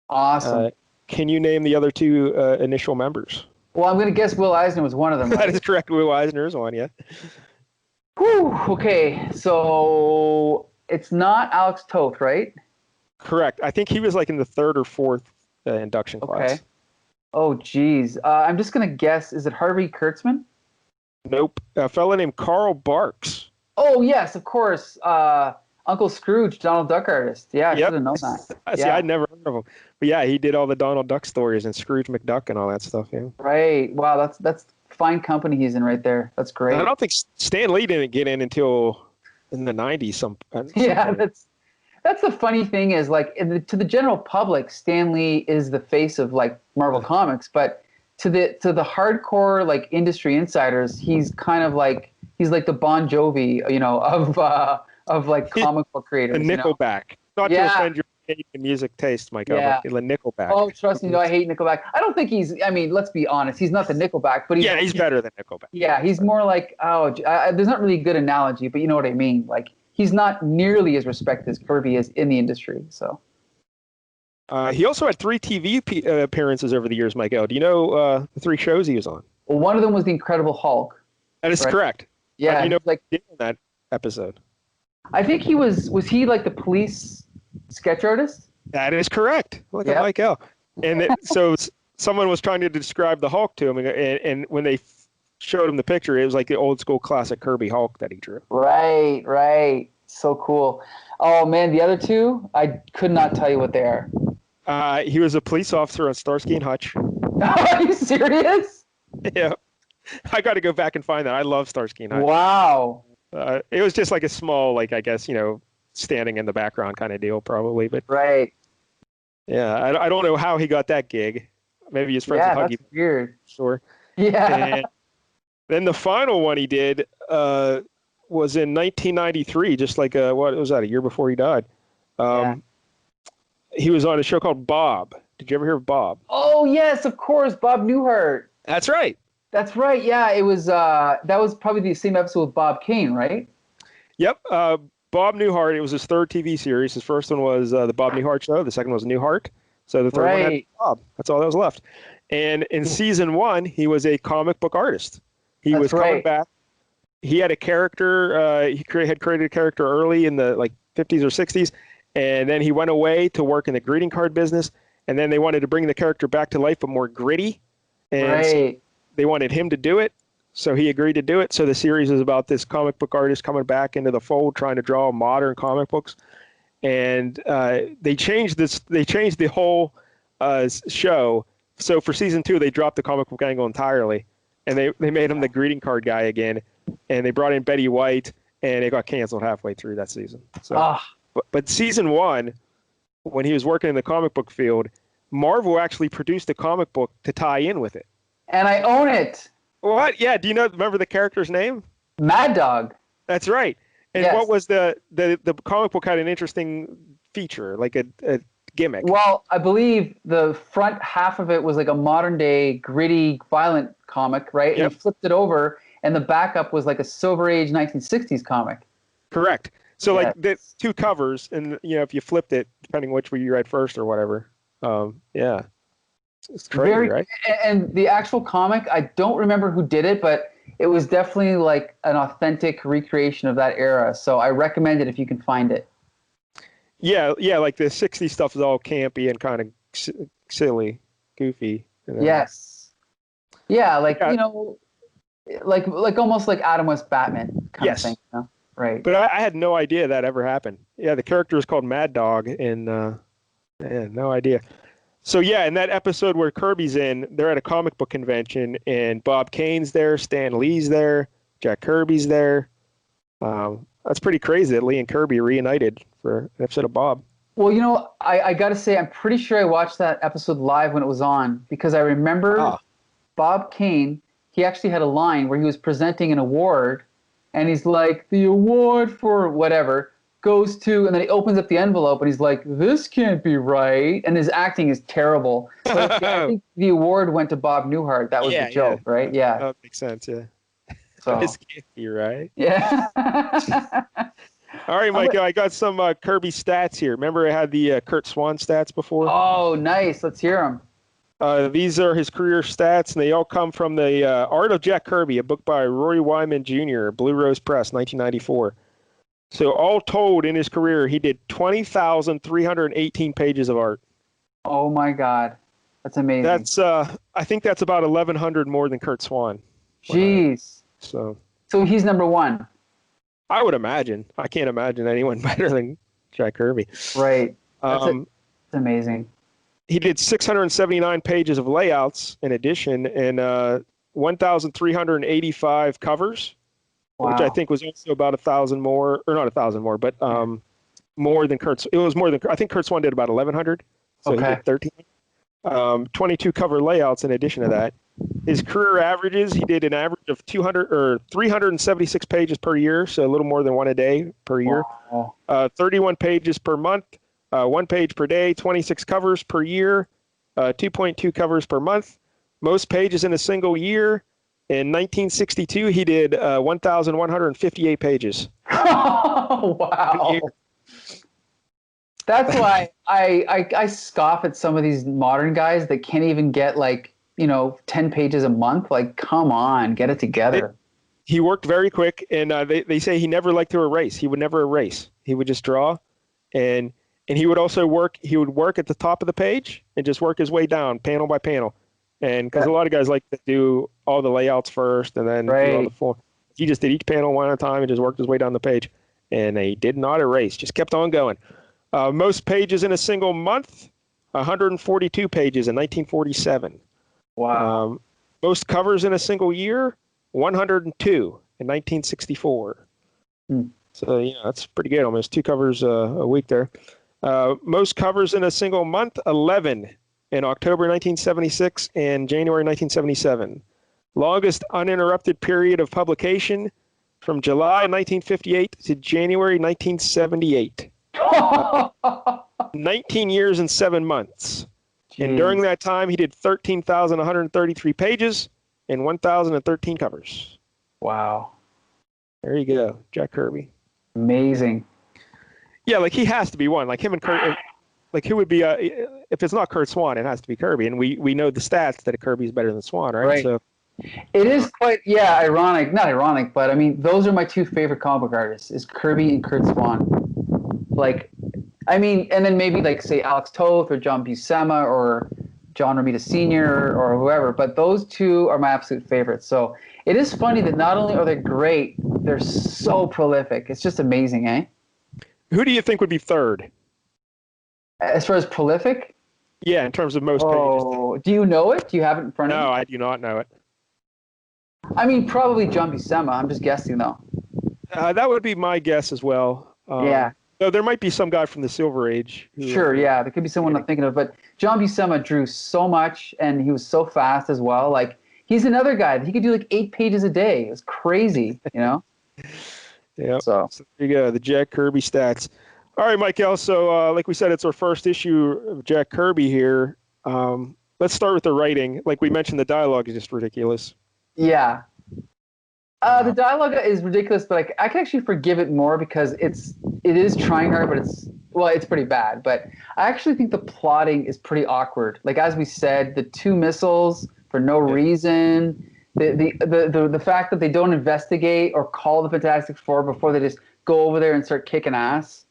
Awesome. Can you name the other 2 initial members? Well, I'm going to guess Will Eisner was one of them. Right? That is correct. Will Eisner is one, yeah. Whew, okay, so it's not Alex Toth, right? Correct. I think he was like in the 3rd or 4th induction class. Okay. Oh, geez. I'm just going to guess. Is it Harvey Kurtzman? Nope. A fellow named Carl Barks. Oh, yes, of course. Uncle Scrooge, Donald Duck artist. Yeah, I should have known that. See, I'd never heard of him. But yeah, he did all the Donald Duck stories and Scrooge McDuck and all that stuff. Yeah. Right. Wow, that's fine company he's in right there. That's great. And I don't think Stan Lee didn't get in until in the 90s. Yeah, that's the funny thing is, like, to the general public, Stan Lee is the face of like Marvel Comics, but to the hardcore like industry insiders, he's kind of like the Bon Jovi, of like comic book creators. The Nickelback. Not to offend your music taste, Mike-EL, but the Nickelback. Oh, trust me, no, I hate Nickelback. I don't think let's be honest, he's not the Nickelback, but he's better than Nickelback. Yeah, he's more like, there's not really a good analogy, but you know what I mean. Like, he's not nearly as respected as Kirby is in the industry, so. He also had 3 TV appearances over the years, Mike-EL. Do you know the 3 shows he was on? Well, one of them was The Incredible Hulk. That is correct. Yeah. You know, like in that episode. I think he was he like the police sketch artist? That is correct. Look at Mike-EL. And so someone was trying to describe the Hulk to him, and when they showed him the picture, it was like the old school classic Kirby Hulk that he drew. Right. So cool. Oh, man, the other 2, I could not tell you what they are. He was a police officer on Starsky and Hutch. Are you serious? Yeah. I got to go back and find that. I love Starsky and Hutch. Wow. It was just like a small, like, I guess, standing in the background kind of deal, probably. But right. Yeah, I don't know how he got that gig. Maybe his friends with Huggy. That's weird. Sure. Yeah. And then the final one he did was in 1993, just like, what was that, a year before he died? He was on a show called Bob. Did you ever hear of Bob? Oh, yes, of course, Bob Newhart. That's right. That's right. Yeah, it was. That was probably the same episode with Bob Kane, right? Yep. Bob Newhart. It was his 3rd TV series. His first one was the Bob Newhart Show. The second was Newhart. So the 3rd one had Bob. That's all that was left. And in season 1, he was a comic book artist. He was coming back. He had a character. He had created a character early in the 50s or 60s, and then he went away to work in the greeting card business. And then they wanted to bring the character back to life, but more gritty. And so they wanted him to do it, so he agreed to do it. So the series is about this comic book artist coming back into the fold, trying to draw modern comic books. And they changed this. They changed the whole show. So for season 2, they dropped the comic book angle entirely, and they made him the greeting card guy again. And they brought in Betty White, and it got canceled halfway through that season. So, but season 1, when he was working in the comic book field, Marvel actually produced a comic book to tie in with it. And I own it. What? Yeah. Do you remember the character's name? Mad Dog. That's right. And what was the comic book had an interesting feature, like a gimmick. Well, I believe the front half of it was like a modern day gritty, violent comic, right? Yep. And you flipped it over, and the backup was like a Silver Age 1960s comic. Correct. So like the 2 covers, and if you flipped it, depending which way you read first or whatever. It's crazy, right? And the actual comic, I don't remember who did it, but it was definitely like an authentic recreation of that era. So I recommend it if you can find it. Yeah, like the 60s stuff is all campy and kind of silly, goofy. Yes. Yeah, like, Yeah. like almost like Adam West Batman kind of Yes. thing, Right. But I had no idea that ever happened. Yeah, the character is called Mad Dog, and no idea. So yeah, in that episode where Kirby's in, they're at a comic book convention, and Bob Kane's there, Stan Lee's there, Jack Kirby's there. That's pretty crazy that Lee and Kirby reunited for an episode of Bob. Well, I got to say, I'm pretty sure I watched that episode live when it was on, because I remember Bob Kane, he actually had a line where he was presenting an award, and he's like, the award for whatever goes to, and then he opens up the envelope, and he's like, this can't be right, and his acting is terrible. So I think the award went to Bob Newhart. That was the joke, right? Yeah. That makes sense, yeah. So. This can't be right. Yeah. All right, Mike, I got some Kirby stats here. Remember I had the Kurt Swan stats before? Oh, nice. Let's hear them. These are his career stats, and they all come from the Art of Jack Kirby, a book by Roy Wyman Jr., Blue Rose Press, 1994. So all told in his career, he did 20,318 pages of art. Oh, my God. That's amazing. That's I think that's about 1,100 more than Kurt Swan. Jeez. So he's number one. I would imagine. I can't imagine anyone better than Jack Kirby. Right. That's amazing. He did 679 pages of layouts in addition, and 1,385 covers, which I think was also about 1,000 more, or not 1,000 more, but more than Kurt's. It was more than, I think Kurt Swan did about 1,100, so he did 13. 22 cover layouts in addition to that. His career averages, he did an average of 376 pages per year, so a little more than one a day per year. Wow. 31 pages per month, 1 page per day, 26 covers per year, 2.2 covers per month. Most pages in a single year. In 1962, he did 1,158 pages. Wow. That's why I scoff at some of these modern guys that can't even get 10 pages a month. Like, come on, get it together. He worked very quick, and they say he never liked to erase. He would never erase. He would just draw, and he would also work. He would work at the top of the page and just work his way down, panel by panel. And because a lot of guys like to do all the layouts first and then do all the form. He just did each panel one at a time and just worked his way down the page. And he did not erase, just kept on going. Most pages in a single month, 142 pages in 1947. Wow. Most covers in a single year, 102 in 1964. So, that's pretty good. Almost 2 covers a week there. Most covers in a single month, 11 in October 1976 and January 1977. Longest uninterrupted period of publication from July 1958 to January 1978. 19 years and 7 months. Jeez. And during that time, he did 13,133 pages and 1,013 covers. Wow. There you go, Jack Kirby. Amazing. Yeah, he has to be one. Like him and Kurt. Who would be if it's not Kurt Swan, it has to be Kirby, and we know the stats that Kirby's better than Swan, right? So it is quite ironic. Not ironic, but I mean, those are my 2 favorite comic book artists: is Kirby and Kurt Swan. And then maybe say Alex Toth or John Buscema or John Romita Sr. or whoever. But those 2 are my absolute favorites. So it is funny that not only are they great, they're so prolific. It's just amazing, eh? Who do you think would be third? As far as prolific? Yeah, in terms of most pages. Oh, do you know it? Do you have it in front of you? No, I do not know it. I mean, probably John Buscema. I'm just guessing, though. That would be my guess as well. Yeah. So there might be some guy from the Silver Age. Sure, yeah. There could be someone I'm thinking of. But John Buscema drew so much, and he was so fast as well. He's another guy. He could do 8 pages a day. It was crazy, Yeah. So there you go, the Jack Kirby stats. All right, Mike-El. So, like we said, it's our first issue of Jack Kirby here. Let's start with the writing. Like we mentioned, the dialogue is just ridiculous. Yeah. The dialogue is ridiculous, but I can actually forgive it more because it is trying hard, but it's pretty bad. But I actually think the plotting is pretty awkward. As we said, the 2 missiles for no reason. The fact that they don't investigate or call the Fantastic Four before they just go over there and start kicking ass.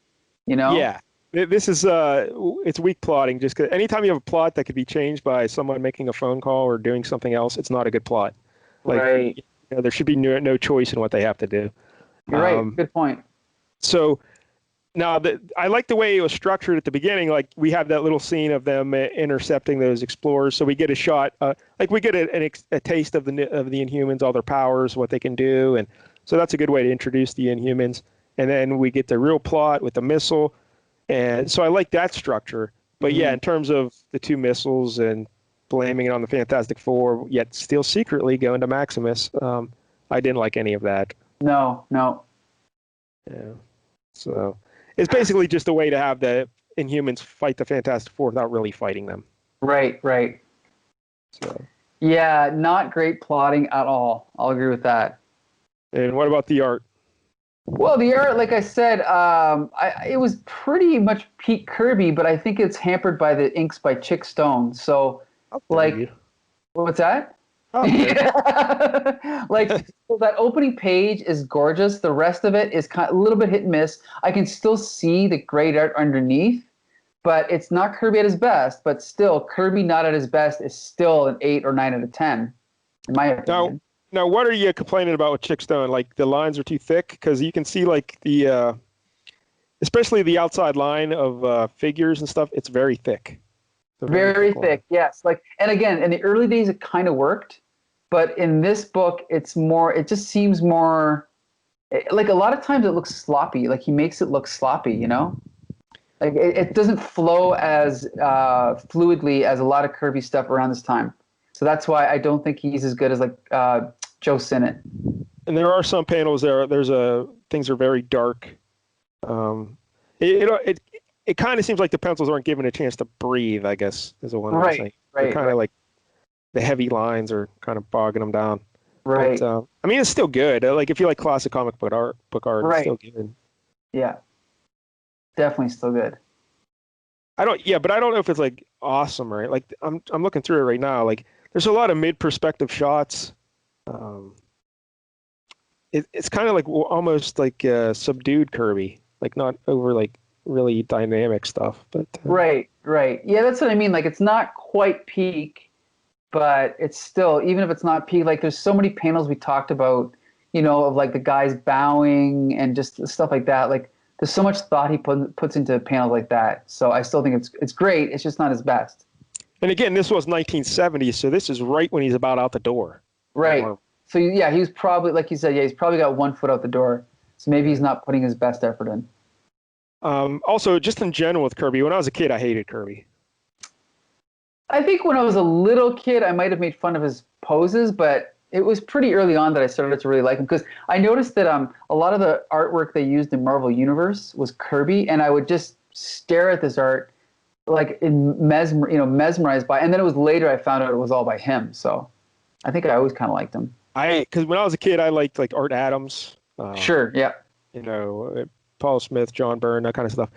Yeah. This is it's weak plotting. Just 'cause anytime you have a plot that could be changed by someone making a phone call or doing something else, it's not a good plot. Like, Right. there should be no choice in what they have to do. You're right. Good point. So now I like the way it was structured at the beginning. Like, we have that little scene of them intercepting those explorers, so we get a shot. Like, we get a taste of the Inhumans, all their powers, what they can do, and so that's a good way to introduce the Inhumans. And then we get the real plot with the missile. And so I like that structure. But yeah, in terms of the two missiles and blaming it on the Fantastic Four, yet still secretly going to Maximus, I didn't like any of that. No. Yeah. So it's basically just a way to have the Inhumans fight the Fantastic Four without really fighting them. Right. So. Yeah, not great plotting at all. I'll agree with that. And what about the art? Well, the art, like I said, it was pretty much peak Kirby, but I think it's hampered by the inks by Chick Stone. So, what's that? Yeah. Like, so that opening page is gorgeous. The rest of it is a little bit hit and miss. I can still see the great art underneath, but it's not Kirby at his best. But still, Kirby not at his best is still an 8 or 9 out of 10, in my opinion. Now, what are you complaining about with Chick Stone? Like, the lines are too thick? Because you can see, like, especially the outside line of figures and stuff, it's very thick. Very thick, yes. Like, and again, in the early days, it kind of worked, but in this book, it just seems more, like, a lot of times it looks sloppy. Like, he makes it look sloppy, you know? Like, it doesn't flow as fluidly as a lot of Kirby stuff around this time. So that's why I don't think he's as good as, like, Joe Sinnott. And there are some panels there's things are very dark. It kind of seems like the pencils aren't given a chance to breathe, I guess, is the one I'm saying. They're kind of like the heavy lines are kind of bogging them down. Right. But, I mean, it's still good. Like, if you like classic comic book art, it's still good. Yeah. Definitely still good. But I don't know if it's like awesome, right? Like, I'm looking through it right now. Like, there's a lot of mid-perspective shots. It's kind of like almost like subdued Kirby, like not over like really dynamic stuff. But right. Yeah, that's what I mean. Like, it's not quite peak, but it's still, even if it's not peak, like, there's so many panels we talked about, you know, of like the guys bowing and just stuff like that. Like, there's so much thought he puts into panels like that. So I still think it's great. It's just not his best. And again, this was 1970s, so this is right when he's about out the door. Right. So yeah, he was probably, like you said, he's probably got 1 foot out the door. So maybe he's not putting his best effort in. Also, just in general with Kirby, when I was a kid, I hated Kirby. I think when I was a little kid, I might have made fun of his poses, but it was pretty early on that I started to really like him, because I noticed that a lot of the artwork they used in Marvel Universe was Kirby, and I would just stare at this art like mesmerized by it. And then it was later I found out it was all by him. So I think I always kind of liked him. Because when I was a kid, I liked like Art Adams. Sure, yeah. You know, Paul Smith, John Byrne, that kind of stuff.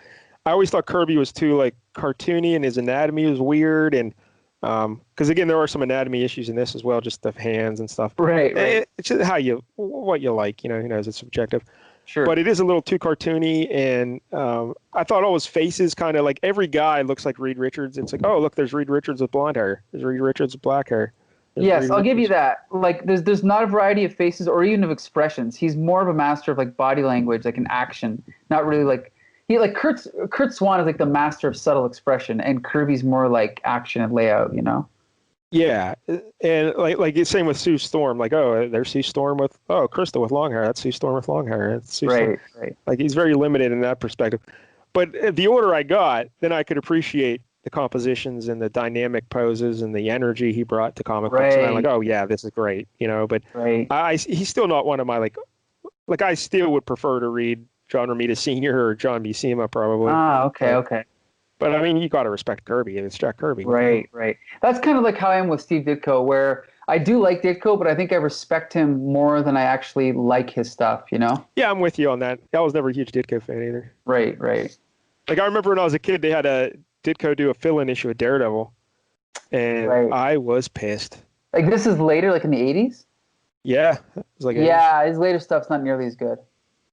I always thought Kirby was too like cartoony, and his anatomy was weird, and because again, there are some anatomy issues in this as well, just the hands and stuff. Right. It's just what you like, you know. Who knows? It's subjective. Sure. But it is a little too cartoony, and I thought all his faces kind of like every guy looks like Reed Richards. It's like, oh, look, there's Reed Richards with blonde hair. There's Reed Richards with black hair. Yes, I'll give you that. Like, there's not a variety of faces or even of expressions. He's more of a master of like body language, like an action, not really like Kurt Swan is like the master of subtle expression, and Kirby's more like action and layout, you know. Yeah, and like it's same with Sue Storm. Like, oh, there's Sue Storm with Crystal with long hair. That's Sue Storm with long hair. That's Sue Storm. Right. Like, he's very limited in that perspective. But the older I got, then I could appreciate the compositions and the dynamic poses and the energy he brought to comic books. And I'm like, oh yeah, this is great, you know. But he's still not one of my like I still would prefer to read John Romita Sr. or John Buscema probably. Okay. But I mean, you got to respect Kirby. It's Jack Kirby. Right. That's kind of like how I am with Steve Ditko, where I do like Ditko, but I think I respect him more than I actually like his stuff, you know? Yeah, I'm with you on that. I was never a huge Ditko fan either. Right. Like, I remember when I was a kid, they had a Ditko do a fill-in issue of Daredevil, and I was pissed. Like, this is later, like in the 80s? Yeah. It was like his later stuff's not nearly as good.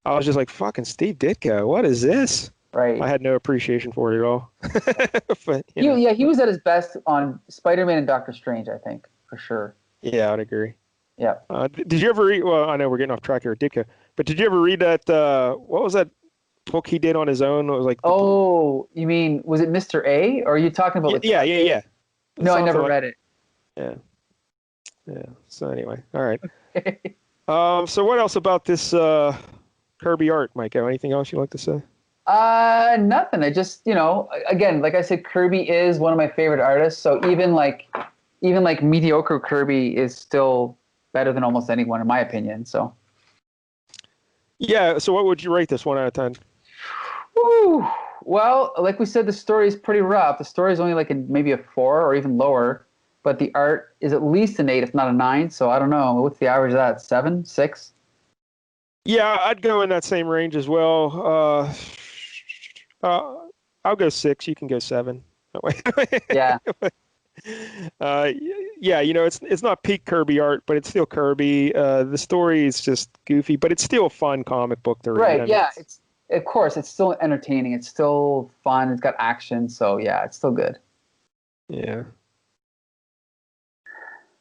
I was just like, fucking Steve Ditko, what is this? Right. I had no appreciation for it at all. But, He was at his best on Spider-Man and Doctor Strange, I think, for sure. Yeah, I'd agree. Yeah. Did you ever read? Well, I know we're getting off track here, Ditka, but did you ever read that? What was that book he did on his own? It was like. Oh, you mean was it Mr. A? Or are you talking about? Yeah. No, I never read it. Yeah. So anyway, all right. So what else about this Kirby art, Mike-El? Anything else you'd like to say? Nothing. I just, again, like I said, Kirby is one of my favorite artists. So even like mediocre Kirby is still better than almost anyone, in my opinion. So. Yeah. So what would you rate this 1 out of 10? Woo. Well, like we said, the story is pretty rough. The story is only like maybe a 4 or even lower, but the art is at least an 8, if not a 9. So I don't know. What's the average of that? 7, 6? Yeah, I'd go in that same range as well. I'll go 6. You can go 7. Yeah. Yeah, it's not peak Kirby art, but it's still Kirby. The story is just goofy, but it's still a fun comic book to read. Right, yeah. Of course, it's still entertaining. It's still fun. It's got action. So, yeah, it's still good. Yeah.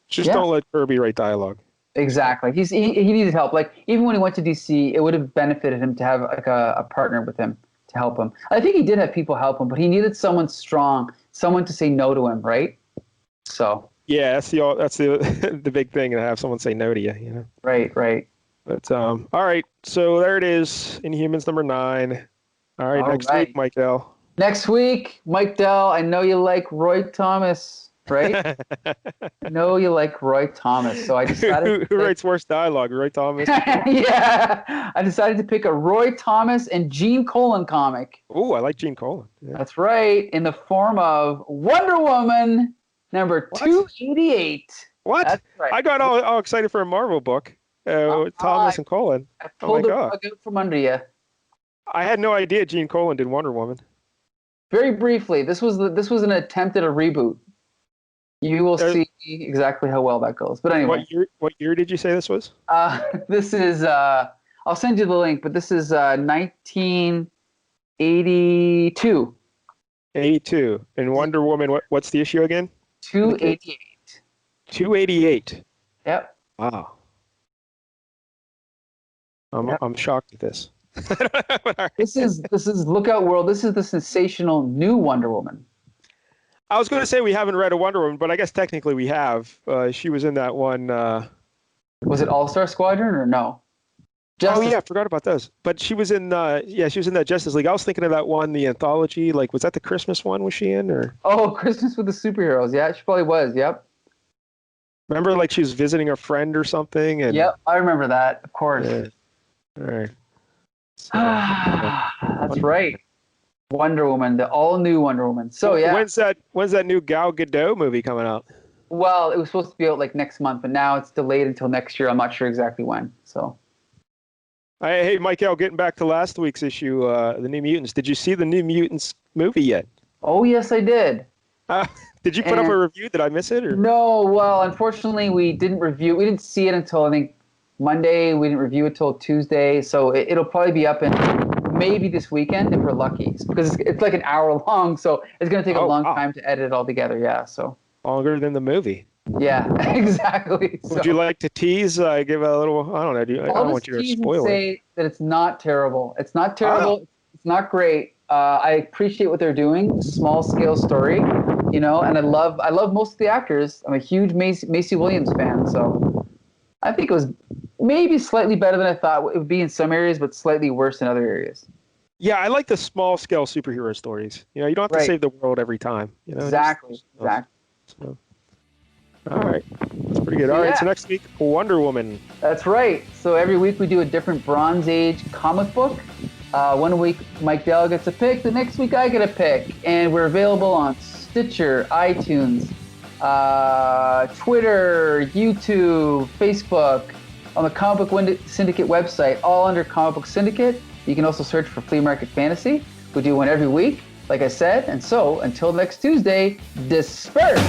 Just don't let Kirby write dialogue. Exactly. He needed help. Like, even when he went to DC, it would have benefited him to have like a partner with him to help him. I think he did have people help him, but he needed someone strong, someone to say no to him, right? So. Yeah, that's the the big thing, to have someone say no to you. Right. But all right, so there it is, Inhumans number 9. All right, next week, Mike-El. Next week, Mike-DELL. I know you like Roy Thomas, right? I know you like Roy Thomas, so I decided. Who writes worse dialogue, Roy Thomas? Yeah, I decided to pick a Roy Thomas and Gene Colan comic. Oh, I like Gene Colan. Yeah. That's right, in the form of Wonder Woman number 288. What? That's right. I got all excited for a Marvel book. Thomas and Colan. I pulled the rug out from under you. I had no idea Gene Colan did Wonder Woman. Very briefly, this was an attempt at a reboot. You will see exactly how well that goes. But anyway, what year did you say this was? This is I'll send you the link, but this is 1982. 82. And Wonder Woman, what's the issue again? 288. 288. Yep. Wow. I'm shocked at this. This is Look Out World. This is the sensational new Wonder Woman. I was going to say we haven't read a Wonder Woman, but I guess technically we have. She was in that one. Was it All-Star Squadron or no? Oh yeah, I forgot about those. But she was in. She was in that Justice League. I was thinking of that one, the anthology. Like, was that the Christmas one? Was she in or? Oh, Christmas with the Superheroes. Yeah, she probably was. Yep. Remember, like she was visiting a friend or something. And, yep, I remember that. Of course. Yeah. All right. So, that's right. Wonder Woman, the all-new Wonder Woman. So yeah. When's that new Gal Gadot movie coming out? Well, it was supposed to be out like next month, but now it's delayed until next year. I'm not sure exactly when. So. Hey, Mike-El, getting back to last week's issue, the New Mutants. Did you see the New Mutants movie yet? Oh yes, I did. Did you put up a review? Did I miss it? Or? No. Well, unfortunately, we didn't review. We didn't see it until I think Monday. We didn't review it till Tuesday, so it'll probably be up in maybe this weekend if we're lucky, because it's like an hour long, so it's going to take a long time to edit it all together. Yeah, so longer than the movie. Yeah, exactly. Would you like to tease? Give a little. I don't know. I don't want you to spoil it. Say that it's not terrible. It's not terrible. It's not great. I appreciate what they're doing. Small scale story, and I love most of the actors. I'm a huge Macy Williams fan, so I think it was maybe slightly better than I thought it would be in some areas, but slightly worse in other areas. Yeah, I like the small scale superhero stories. You don't have to save the world every time. Exactly. So. All right, that's pretty good. All right, so next week, Wonder Woman. That's right. So every week we do a different Bronze Age comic book. 1 week Mike-DELL gets a pick, the next week I get a pick, and we're available on Stitcher, iTunes, Twitter, YouTube, Facebook, on the Comic Book Syndicate website, all under Comic Book Syndicate. You can also search for Flea Market Fantasy. We do one every week, like I said, and so until next Tuesday, disperse!